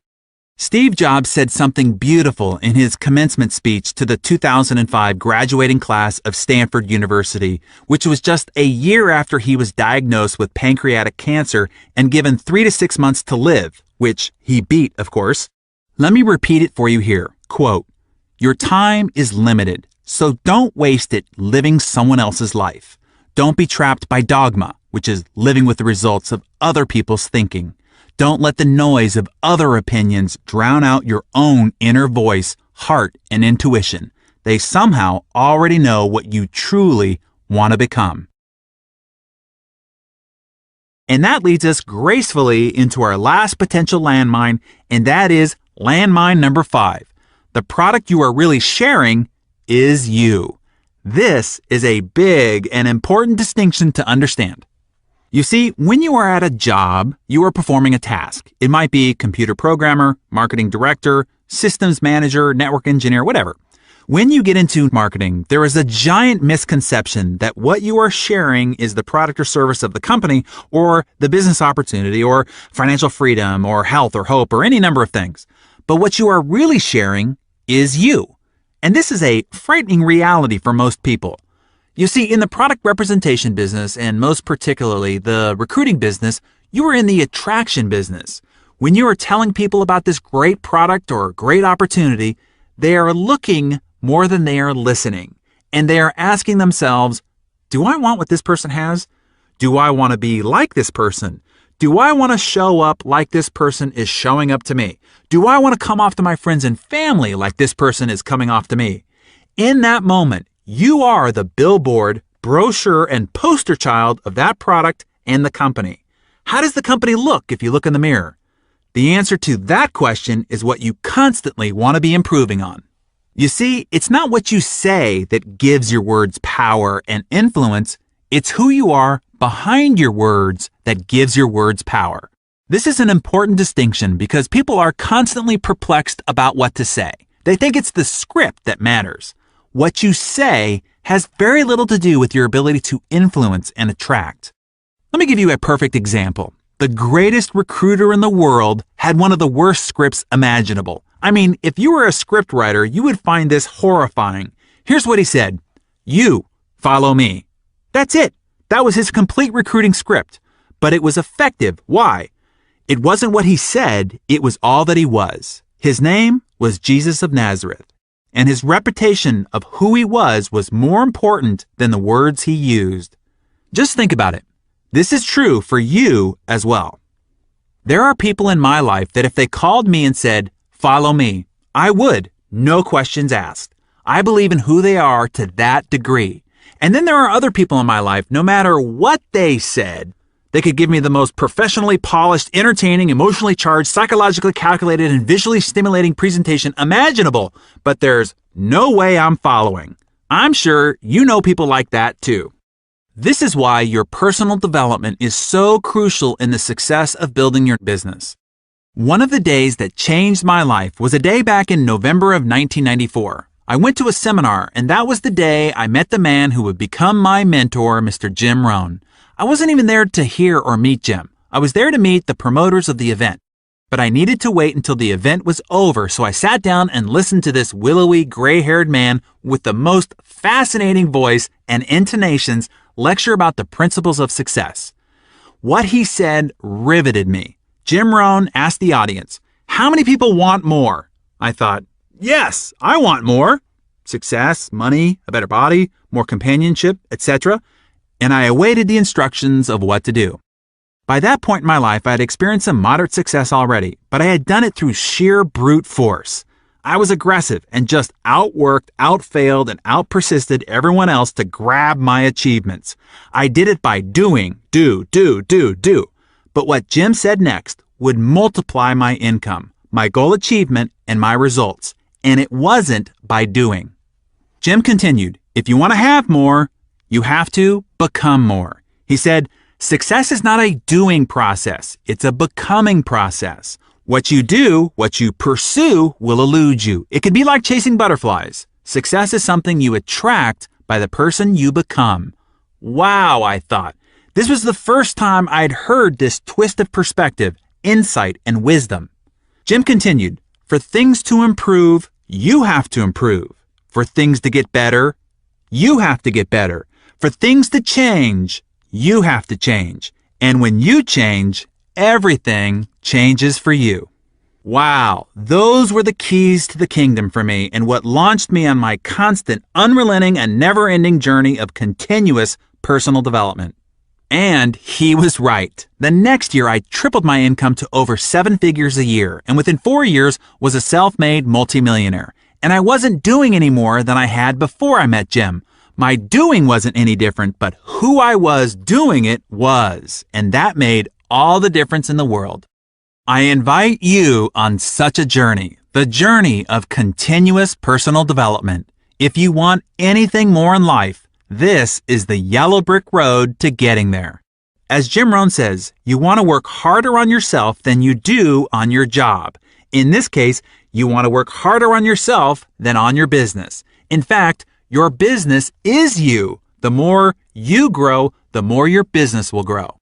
Steve Jobs said something beautiful in his commencement speech to the 2005 graduating class of Stanford University, which was just a year after he was diagnosed with pancreatic cancer and given 3 to 6 months to live, which he beat, of course. Let me repeat it for you here. Quote, "Your time is limited, so don't waste it living someone else's life. Don't be trapped by dogma, which is living with the results of other people's thinking. Don't let the noise of other opinions drown out your own inner voice, heart, and intuition. They somehow already know what you truly want to become." And that leads us gracefully into our last potential landmine, and that is landmine number 5. The product you are really sharing is you. This is a big and important distinction to understand. You see, when you are at a job, you are performing a task. It might be computer programmer, marketing director, systems manager, network engineer, whatever. When you get into marketing, there is a giant misconception that what you are sharing is the product or service of the company or the business opportunity or financial freedom or health or hope or any number of things. But what you are really sharing is you. And this is a frightening reality for most people. You see, in the product representation business, and most particularly the recruiting business, you are in the attraction business. When you are telling people about this great product or great opportunity, they are looking more than they are listening. And they are asking themselves, do I want what this person has? Do I want to be like this person? Do I want to show up like this person is showing up to me? Do I want to come off to my friends and family like this person is coming off to me? In that moment, you are the billboard, brochure, and poster child of that product and the company. How does the company look if you look in the mirror? The answer to that question is what you constantly want to be improving on. You see, it's not what you say that gives your words power and influence. It's who you are behind your words that gives your words power. This is an important distinction because people are constantly perplexed about what to say. They think it's the script that matters. What you say has very little to do with your ability to influence and attract. Let me give you a perfect example. The greatest recruiter in the world had one of the worst scripts imaginable. I mean, if you were a script writer, you would find this horrifying. Here's what he said. You follow me. That's it. That was his complete recruiting script. But it was effective. Why? It wasn't what he said. It was all that he was. His name was Jesus of Nazareth. And his reputation of who he was more important than the words he used. Just think about it. This is true for you as well. There are people in my life that if they called me and said, follow me, I would, no questions asked. I believe in who they are to that degree. And then there are other people in my life, no matter what they said, they could give me the most professionally polished, entertaining, emotionally charged, psychologically calculated, and visually stimulating presentation imaginable, but there's no way I'm following. I'm sure you know people like that too. This is why your personal development is so crucial in the success of building your business. One of the days that changed my life was a day back in November of 1994. I went to a seminar, and that was the day I met the man who would become my mentor, Mr. Jim Rohn. I wasn't even there to hear or meet Jim. I was there to meet the promoters of the event. But I needed to wait until the event was over, so I sat down and listened to this willowy, gray-haired man with the most fascinating voice and intonations lecture about the principles of success. What he said riveted me. Jim Rohn asked the audience, how many people want more? I thought, yes, I want more. Success, money, a better body, more companionship, etc. And I awaited the instructions of what to do. By that point in my life, I had experienced some moderate success already, but I had done it through sheer brute force. I was aggressive and just outworked, outfailed, and outpersisted everyone else to grab my achievements. I did it by doing, do. But what Jim said next would multiply my income, my goal achievement, and my results. And it wasn't by doing. Jim continued, if you want to have more, you have to become more. He said, success is not a doing process. It's a becoming process. What you do, what you pursue, will elude you. It can be like chasing butterflies. Success is something you attract by the person you become. Wow, I thought. This was the first time I'd heard this twist of perspective, insight, and wisdom. Jim continued, for things to improve, you have to improve. For things to get better, you have to get better. For things to change, you have to change. And when you change, everything changes for you. Wow, those were the keys to the kingdom for me and what launched me on my constant, unrelenting, and never-ending journey of continuous personal development. And he was right. The next year, I tripled my income to over 7 figures a year, and within 4 years was a self-made multimillionaire. And I wasn't doing any more than I had before I met Jim. My doing wasn't any different, but who I was doing it was, and that made all the difference in the world. I invite you on such a journey, the journey of continuous personal development. If you want anything more in life, this is the yellow brick road to getting there. As Jim Rohn says, you want to work harder on yourself than you do on your job. In this case, you want to work harder on yourself than on your business. In fact, your business is you. The more you grow, the more your business will grow.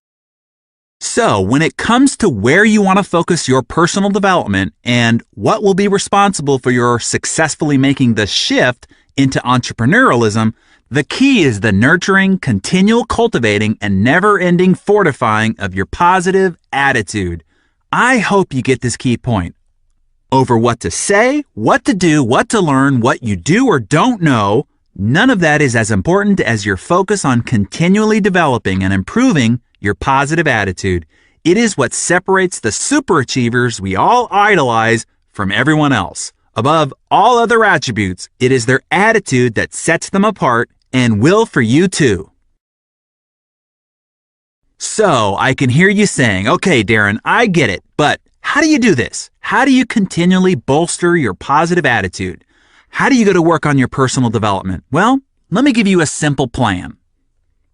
So, when it comes to where you want to focus your personal development and what will be responsible for your successfully making the shift into entrepreneurialism, the key is the nurturing, continual cultivating, and never-ending fortifying of your positive attitude. I hope you get this key point. Over what to say, what to do, what to learn, what you do or don't know, None of that is as important as your focus on continually developing and improving your positive attitude. It is what separates the superachievers we all idolize from everyone else. Above all other attributes, it is their attitude that sets them apart and will for you too. So, I can hear you saying, okay, Darren, I get it, but how do you do this? How do you continually bolster your positive attitude? How do you go to work on your personal development? Well, let me give you a simple plan.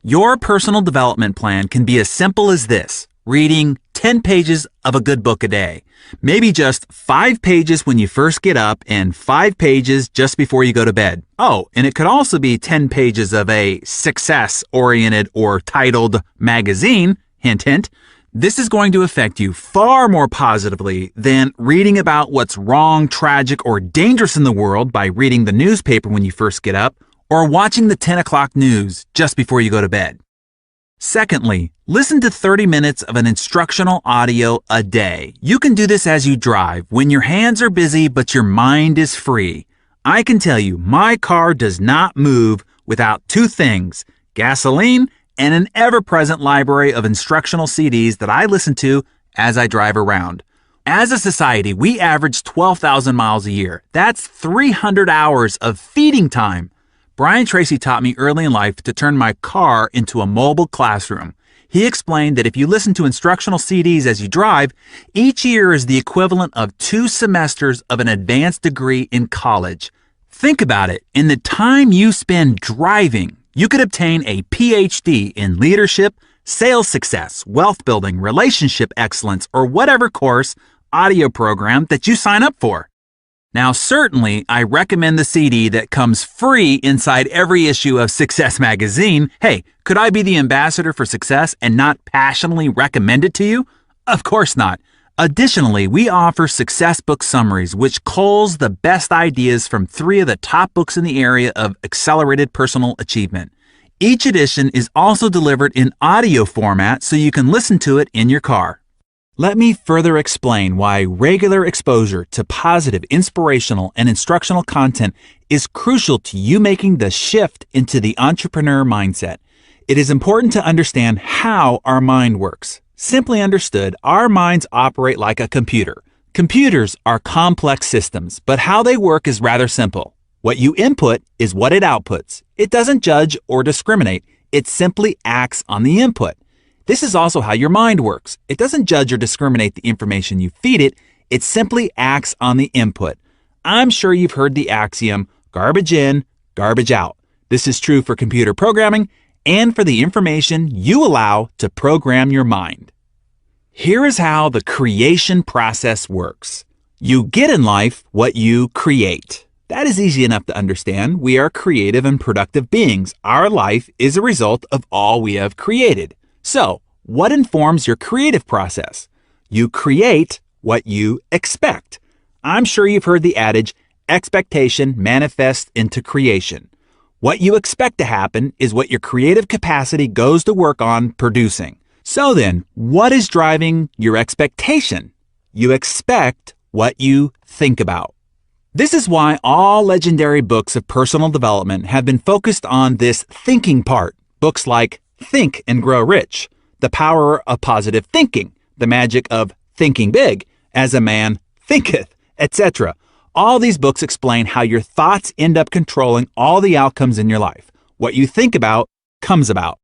Your personal development plan can be as simple as this: reading 10 pages of a good book a day. Maybe just 5 pages when you first get up and 5 pages just before you go to bed. Oh, and it could also be 10 pages of a success-oriented or titled magazine, hint, hint. This is going to affect you far more positively than reading about what's wrong, tragic, or dangerous in the world by reading the newspaper when you first get up or watching the 10 o'clock news just before you go to bed. Secondly, listen to 30 minutes of an instructional audio a day. You can do this as you drive, when your hands are busy but your mind is free. I can tell you, my car does not move without 2 things: gasoline and an ever-present library of instructional CDs that I listen to as I drive around. As a society, we average 12,000 miles a year. That's 300 hours of feeding time. Brian Tracy taught me early in life to turn my car into a mobile classroom. He explained that if you listen to instructional CDs as you drive, each year is the equivalent of 2 semesters of an advanced degree in college. Think about it. In the time you spend driving, you could obtain a PhD in leadership, sales success, wealth building, relationship excellence, or whatever course, audio program that you sign up for. Now, certainly, I recommend the CD that comes free inside every issue of Success Magazine. Hey, could I be the ambassador for success and not passionately recommend it to you? Of course not. Additionally, we offer success book summaries, which culls the best ideas from 3 of the top books in the area of accelerated personal achievement. Each edition is also delivered in audio format so you can listen to it in your car. Let me further explain why regular exposure to positive, inspirational, and instructional content is crucial to you making the shift into the entrepreneur mindset. It is important to understand how our mind works. Simply understood, our minds operate like a computer. Computers are complex systems, but how they work is rather simple. What you input is what it outputs. It doesn't judge or discriminate. It simply acts on the input. This is also how your mind works. It doesn't judge or discriminate the information you feed it. It simply acts on the input. I'm sure you've heard the axiom, garbage in, garbage out. This is true for computer programming and for the information you allow to program your mind. Here is how the creation process works. You get in life what you create. That is easy enough to understand. We are creative and productive beings. Our life is a result of all we have created. So, what informs your creative process? You create what you expect. I'm sure you've heard the adage, expectation manifests into creation. What you expect to happen is what your creative capacity goes to work on producing. So then, what is driving your expectation? You expect what you think about. This is why all legendary books of personal development have been focused on this thinking part. Books like Think and Grow Rich, The Power of Positive Thinking, The Magic of Thinking Big, As a Man Thinketh, etc. All these books explain how your thoughts end up controlling all the outcomes in your life. What you think about comes about.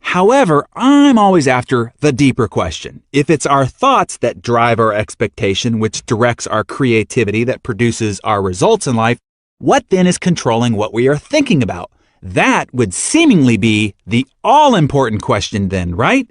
However, I'm always after the deeper question. If it's our thoughts that drive our expectation, which directs our creativity that produces our results in life, what then is controlling what we are thinking about? That would seemingly be the all-important question then, right?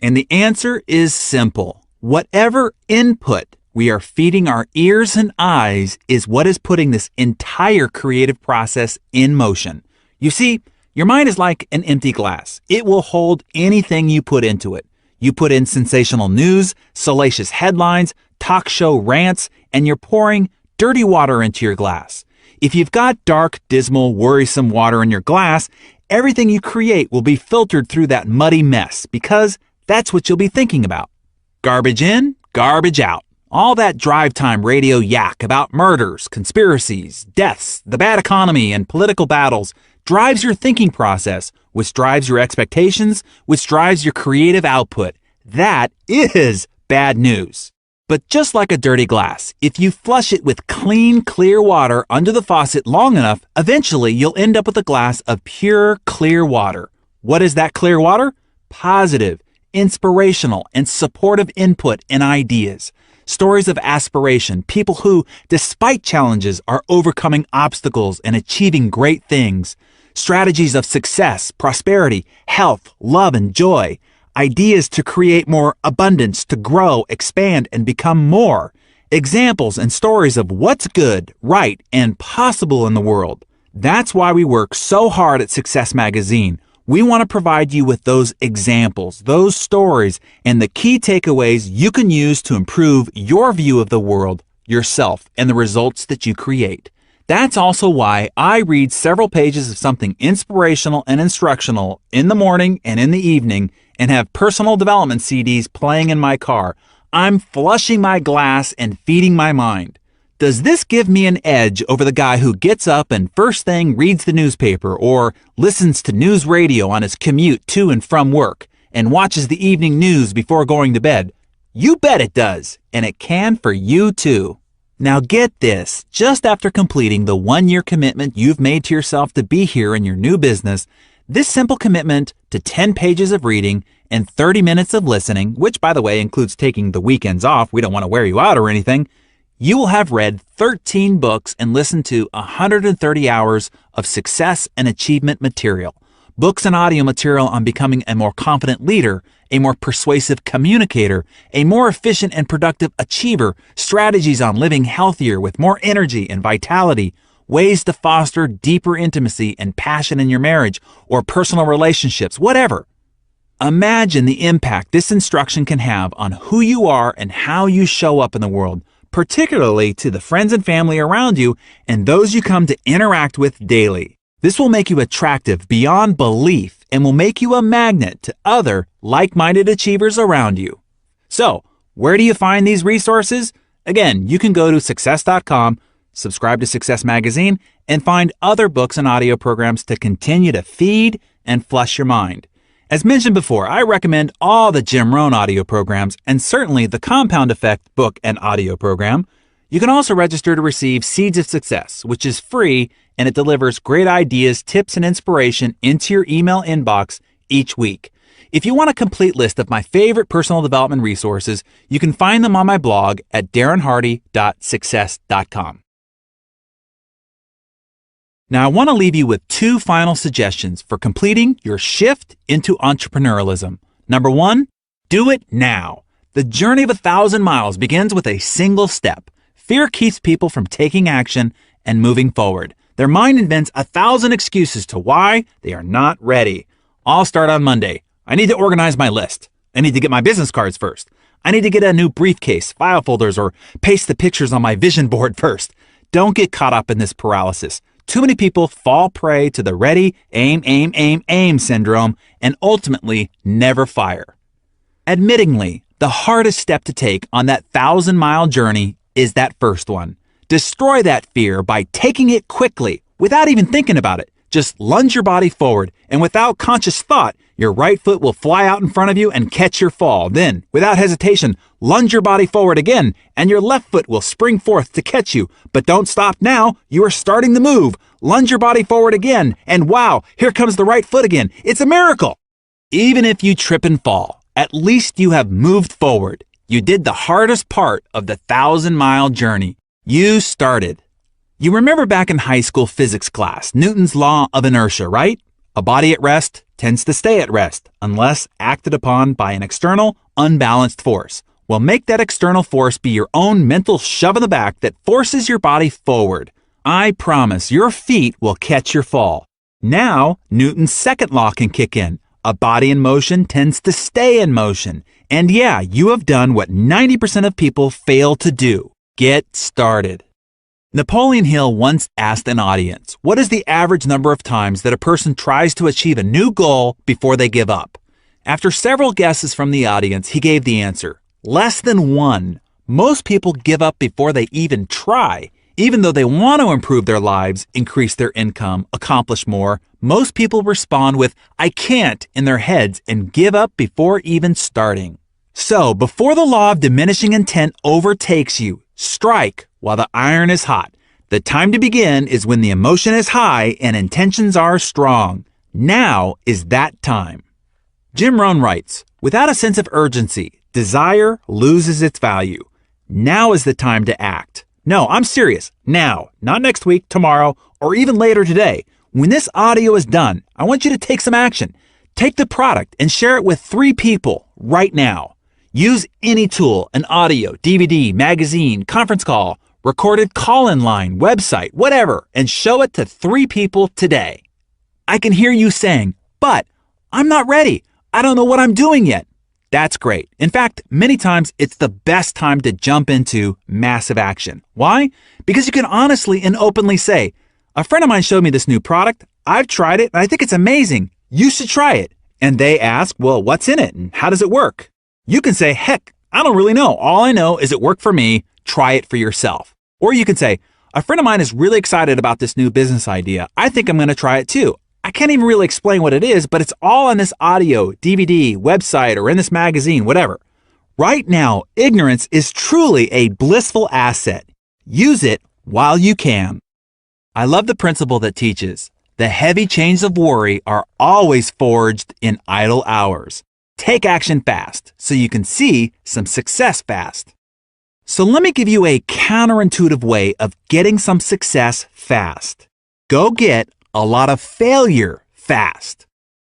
And the answer is simple. Whatever input we are feeding our ears and eyes is what is putting this entire creative process in motion. You see, your mind is like an empty glass. It will hold anything you put into it. You put in sensational news, salacious headlines, talk show rants, and you're pouring dirty water into your glass. If you've got dark, dismal, worrisome water in your glass, everything you create will be filtered through that muddy mess because that's what you'll be thinking about. Garbage in, garbage out. All that drive time radio yak about murders, conspiracies, deaths, the bad economy, and political battles drives your thinking process, which drives your expectations, which drives your creative output. That is bad news. But just like a dirty glass, if you flush it with clean, clear water under the faucet long enough, eventually you'll end up with a glass of pure, clear water. What is that clear water? Positive, inspirational, and supportive input and ideas. Stories of aspiration, people who, despite challenges, are overcoming obstacles and achieving great things. Strategies of success, prosperity, health, love, and joy. Ideas to create more abundance, to grow, expand, and become more. Examples and stories of what's good, right, and possible in the world. That's why we work so hard at Success Magazine. We want to provide you with those examples, those stories, and the key takeaways you can use to improve your view of the world, yourself, and the results that you create. That's also why I read several pages of something inspirational and instructional in the morning and in the evening and have personal development CDs playing in my car. I'm flushing my glass and feeding my mind. Does this give me an edge over the guy who gets up and first thing reads the newspaper or listens to news radio on his commute to and from work and watches the evening news before going to bed? You bet it does, and it can for you too. Now get this, just after completing the 1-year commitment you've made to yourself to be here in your new business, this simple commitment to 10 pages of reading and 30 minutes of listening, which by the way includes taking the weekends off, we don't want to wear you out or anything, you will have read 13 books and listened to 130 hours of success and achievement material. Books and audio material on becoming a more confident leader, a more persuasive communicator, a more efficient and productive achiever, strategies on living healthier with more energy and vitality, ways to foster deeper intimacy and passion in your marriage or personal relationships, whatever. Imagine the impact this instruction can have on who you are and how you show up in the world, particularly to the friends and family around you and those you come to interact with daily. This will make you attractive beyond belief and will make you a magnet to other like-minded achievers around you. So, where do you find these resources? Again, you can go to success.com, subscribe to Success Magazine, and find other books and audio programs to continue to feed and flush your mind. As mentioned before, I recommend all the Jim Rohn audio programs and certainly the Compound Effect book and audio program. You can also register to receive Seeds of Success, which is free and it delivers great ideas, tips, and inspiration into your email inbox each week. If you want a complete list of my favorite personal development resources, you can find them on my blog at darrenhardy.success.com. Now, I want to leave you with 2 final suggestions for completing your shift into entrepreneurialism. Number 1, do it now. The journey of 1,000 miles begins with a single step. Fear keeps people from taking action and moving forward. Their mind invents 1,000 excuses to why they are not ready. I'll start on Monday. I need to organize my list. I need to get my business cards first. I need to get a new briefcase, file folders, or paste the pictures on my vision board first. Don't get caught up in this paralysis. Too many people fall prey to the ready, aim syndrome and ultimately never fire. Admittingly, the hardest step to take on that 1,000-mile journey is that first one. Destroy that fear by taking it quickly, without even thinking about it. Just lunge your body forward, and without conscious thought, your right foot will fly out in front of you and catch your fall. Then, without hesitation, lunge your body forward again, and your left foot will spring forth to catch you. But don't stop now. You are starting the move. Lunge your body forward again, and wow, here comes the right foot again. It's a miracle. Even if you trip and fall, at least you have moved forward. You did the hardest part of the 1,000-mile journey. You started. You remember back in high school physics class, Newton's law of inertia, right? A body at rest tends to stay at rest unless acted upon by an external, unbalanced force. Well, make that external force be your own mental shove in the back that forces your body forward. I promise your feet will catch your fall. Now, Newton's second law can kick in. A body in motion tends to stay in motion. And yeah, you have done what 90% of people fail to do. Get started. Napoleon Hill once asked an audience, what is the average number of times that a person tries to achieve a new goal before they give up? After several guesses from the audience, he gave the answer, less than 1. Most people give up before they even try. Even though they want to improve their lives, increase their income, accomplish more, most people respond with, I can't, in their heads and give up before even starting. So, before the law of diminishing intent overtakes you, strike while the iron is hot. The time to begin is when the emotion is high and intentions are strong. Now is that time. Jim Rohn writes, without a sense of urgency, desire loses its value. Now is the time to act. No, I'm serious. Now, not next week, tomorrow, or even later today. When this audio is done, I want you to take some action. Take the product and share it with 3 people right now. Use any tool, an audio, DVD, magazine, conference call, recorded call-in line, website, whatever, and show it to 3 people today. I can hear you saying, but I'm not ready. I don't know what I'm doing yet. That's great. In fact, many times it's the best time to jump into massive action. Why? Because you can honestly and openly say, a friend of mine showed me this new product. I've tried it and I think it's amazing. You should try it. And they ask, well, what's in it and how does it work? You can say, heck, I don't really know. All I know is it worked for me. Try it for yourself. Or you can say, a friend of mine is really excited about this new business idea. I think I'm going to try it too. I can't even really explain what it is, but it's all on this audio, DVD, website, or in this magazine, whatever. Right now, ignorance is truly a blissful asset. Use it while you can. I love the principle that teaches, the heavy chains of worry are always forged in idle hours. Take action fast so you can see some success fast. So let me give you a counterintuitive way of getting some success fast. Go get a lot of failure fast.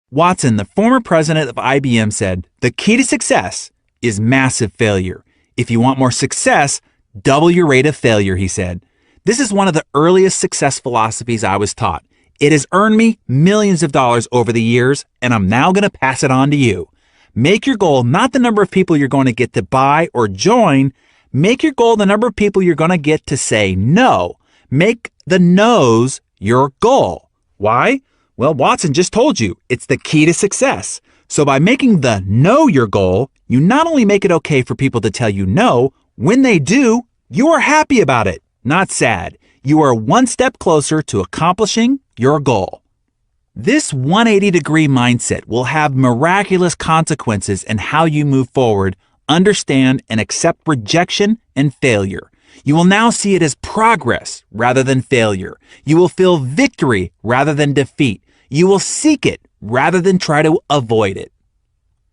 Watson, the former president of IBM, said, the key to success is massive failure. If you want more success, double your rate of failure, he said. This is one of the earliest success philosophies I was taught. It has earned me millions of dollars over the years, and I'm now going to pass it on to you. Make your goal not the number of people you're going to get to buy or join. Make your goal the number of people you're going to get to say no. Make the no's your goal. Why? Well, Watson just told you, it's the key to success. So by making the no your goal, you not only make it okay for people to tell you no, when they do, you are happy about it, not sad. You are one step closer to accomplishing your goal. This 180-degree mindset will have miraculous consequences in how you move forward, understand, and accept rejection and failure. You will now see it as progress rather than failure. You will feel victory rather than defeat. You will seek it rather than try to avoid it.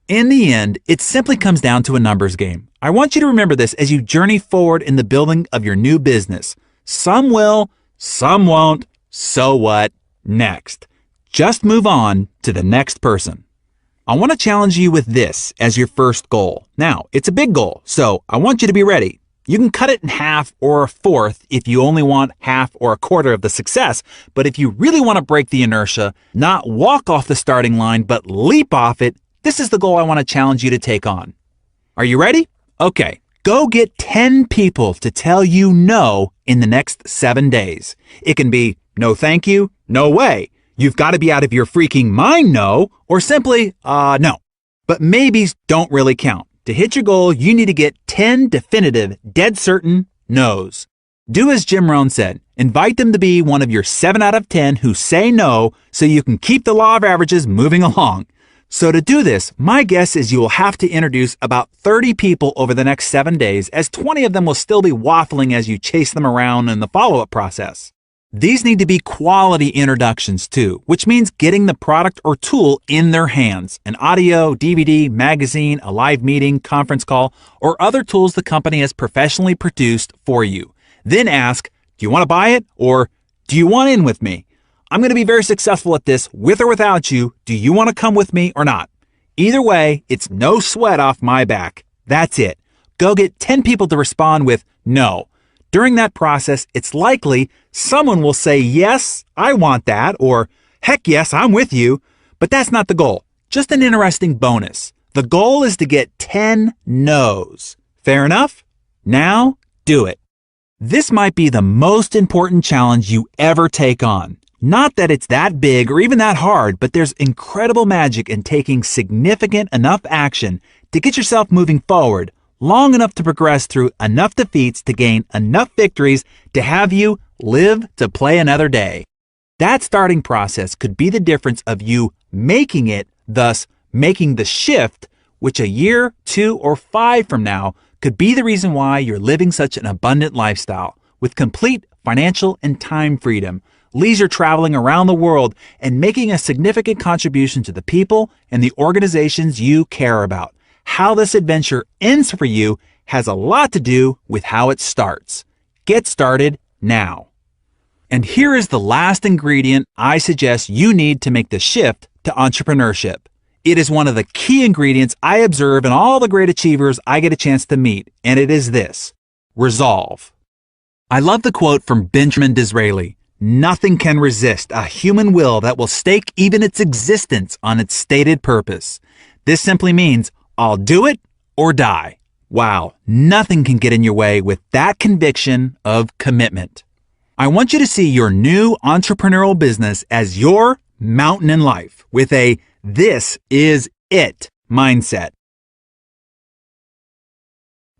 In the end, it simply comes down to a numbers game. I want you to remember this as you journey forward in the building of your new business. Some will, some won't. So what? Next. Just move on to the next person. I want to challenge you with this as your first goal. Now, it's a big goal, so I want you to be ready. You can cut it in half or a fourth if you only want half or a quarter of the success. But if you really want to break the inertia, not walk off the starting line, but leap off it, this is the goal I want to challenge you to take on. Are you ready? Okay, go get 10 people to tell you no in the next 7 days. It can be no thank you, no way. You've got to be out of your freaking mind no, or simply no. But maybes don't really count. To hit your goal, you need to get 10 definitive, dead certain no's. Do as Jim Rohn said. Invite them to be one of your 7 out of 10 who say no so you can keep the law of averages moving along. So to do this, my guess is you will have to introduce about 30 people over the next 7 days, as 20 of them will still be waffling as you chase them around in the follow-up process. These need to be quality introductions too, which means getting the product or tool in their hands. An audio, DVD, magazine, a live meeting, conference call, or other tools the company has professionally produced for you. Then ask, do you want to buy it? Or do you want in with me? I'm going to be very successful at this with or without you. Do you want to come with me or not? Either way, it's no sweat off my back. That's it. Go get 10 people to respond with no. During that process, it's likely someone will say, yes, I want that, or heck yes, I'm with you. But that's not the goal. Just an interesting bonus. The goal is to get 10 no's. Fair enough? Now, do it. This might be the most important challenge you ever take on. Not that it's that big or even that hard, but there's incredible magic in taking significant enough action to get yourself moving forward, long enough to progress through enough defeats to gain enough victories to have you live to play another day. That starting process could be the difference of you making it, thus making the shift, which a year, 2, or 5 from now could be the reason why you're living such an abundant lifestyle with complete financial and time freedom, leisure traveling around the world, and making a significant contribution to the people and the organizations you care about. How this adventure ends for you has a lot to do with how it starts. Get started now. And here is the last ingredient I suggest you need to make the shift to entrepreneurship. It is one of the key ingredients I observe in all the great achievers I get a chance to meet, and it is this: resolve. I love the quote from Benjamin Disraeli: "Nothing can resist a human will that will stake even its existence on its stated purpose." This simply means, I'll do it or die. Wow, nothing can get in your way with that conviction of commitment. I want you to see your new entrepreneurial business as your mountain in life with a "this is it" mindset.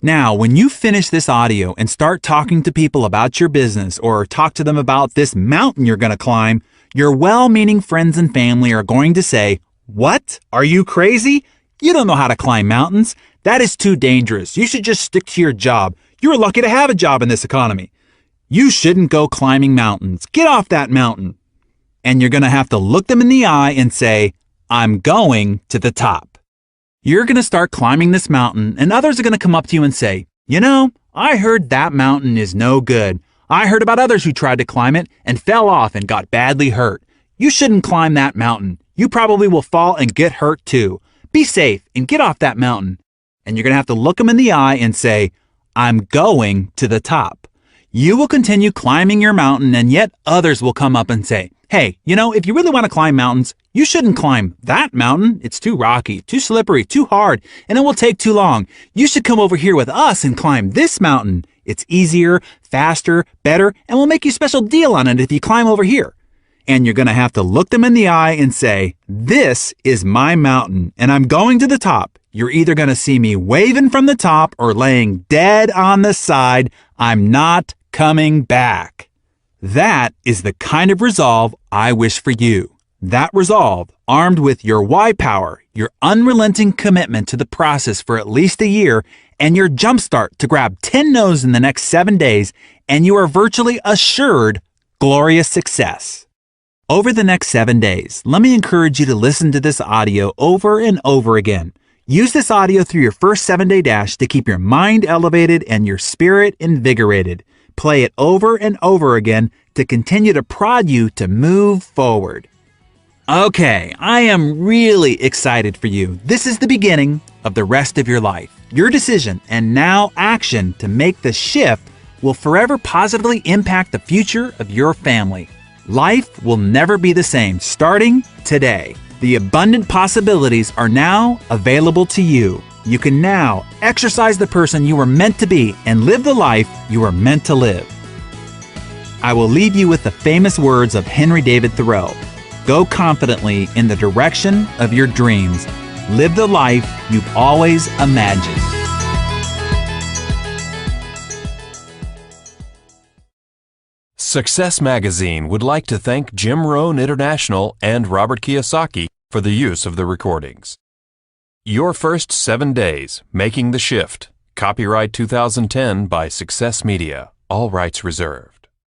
Now, when you finish this audio and start talking to people about your business or talk to them about this mountain you're going to climb, your well-meaning friends and family are going to say, "What? Are you crazy? You don't know how to climb mountains. That is too dangerous. You should just stick to your job. You're lucky to have a job in this economy. You shouldn't go climbing mountains. Get off that mountain." And you're going to have to look them in the eye and say, "I'm going to the top." You're going to start climbing this mountain, and others are going to come up to you and say, "You know, I heard that mountain is no good. I heard about others who tried to climb it and fell off and got badly hurt. You shouldn't climb that mountain. You probably will fall and get hurt too. Be safe and get off that mountain." And you're going to have to look them in the eye and say, "I'm going to the top." You will continue climbing your mountain, and yet others will come up and say, "Hey, you know, if you really want to climb mountains, you shouldn't climb that mountain. It's too rocky, too slippery, too hard, and it will take too long. You should come over here with us and climb this mountain. It's easier, faster, better, and we'll make you a special deal on it if you climb over here." And you're going to have to look them in the eye and say, "This is my mountain, and I'm going to the top. You're either going to see me waving from the top or laying dead on the side. I'm not coming back." That is the kind of resolve I wish for you. That resolve, armed with your why power, your unrelenting commitment to the process for at least a year, and your jumpstart to grab 10 no's in the next 7 days, and you are virtually assured glorious success. Over the next 7 days, let me encourage you to listen to this audio over and over again. Use this audio through your first 7-day dash to keep your mind elevated and your spirit invigorated. Play it over and over again to continue to prod you to move forward. Okay, I am really excited for you. This is the beginning of the rest of your life. Your decision and now action to make the shift will forever positively impact the future of your family. Life will never be the same starting today. The abundant possibilities are now available to you. You can now exercise the person you were meant to be and live the life you were meant to live. I will leave you with the famous words of Henry David Thoreau. Go confidently in the direction of your dreams. Live the life you've always imagined.
Success Magazine would like to thank Jim Rohn International and Robert Kiyosaki for the use of the recordings. Your First 7 Days, Making the Shift. Copyright 2010 by Success Media. All rights reserved.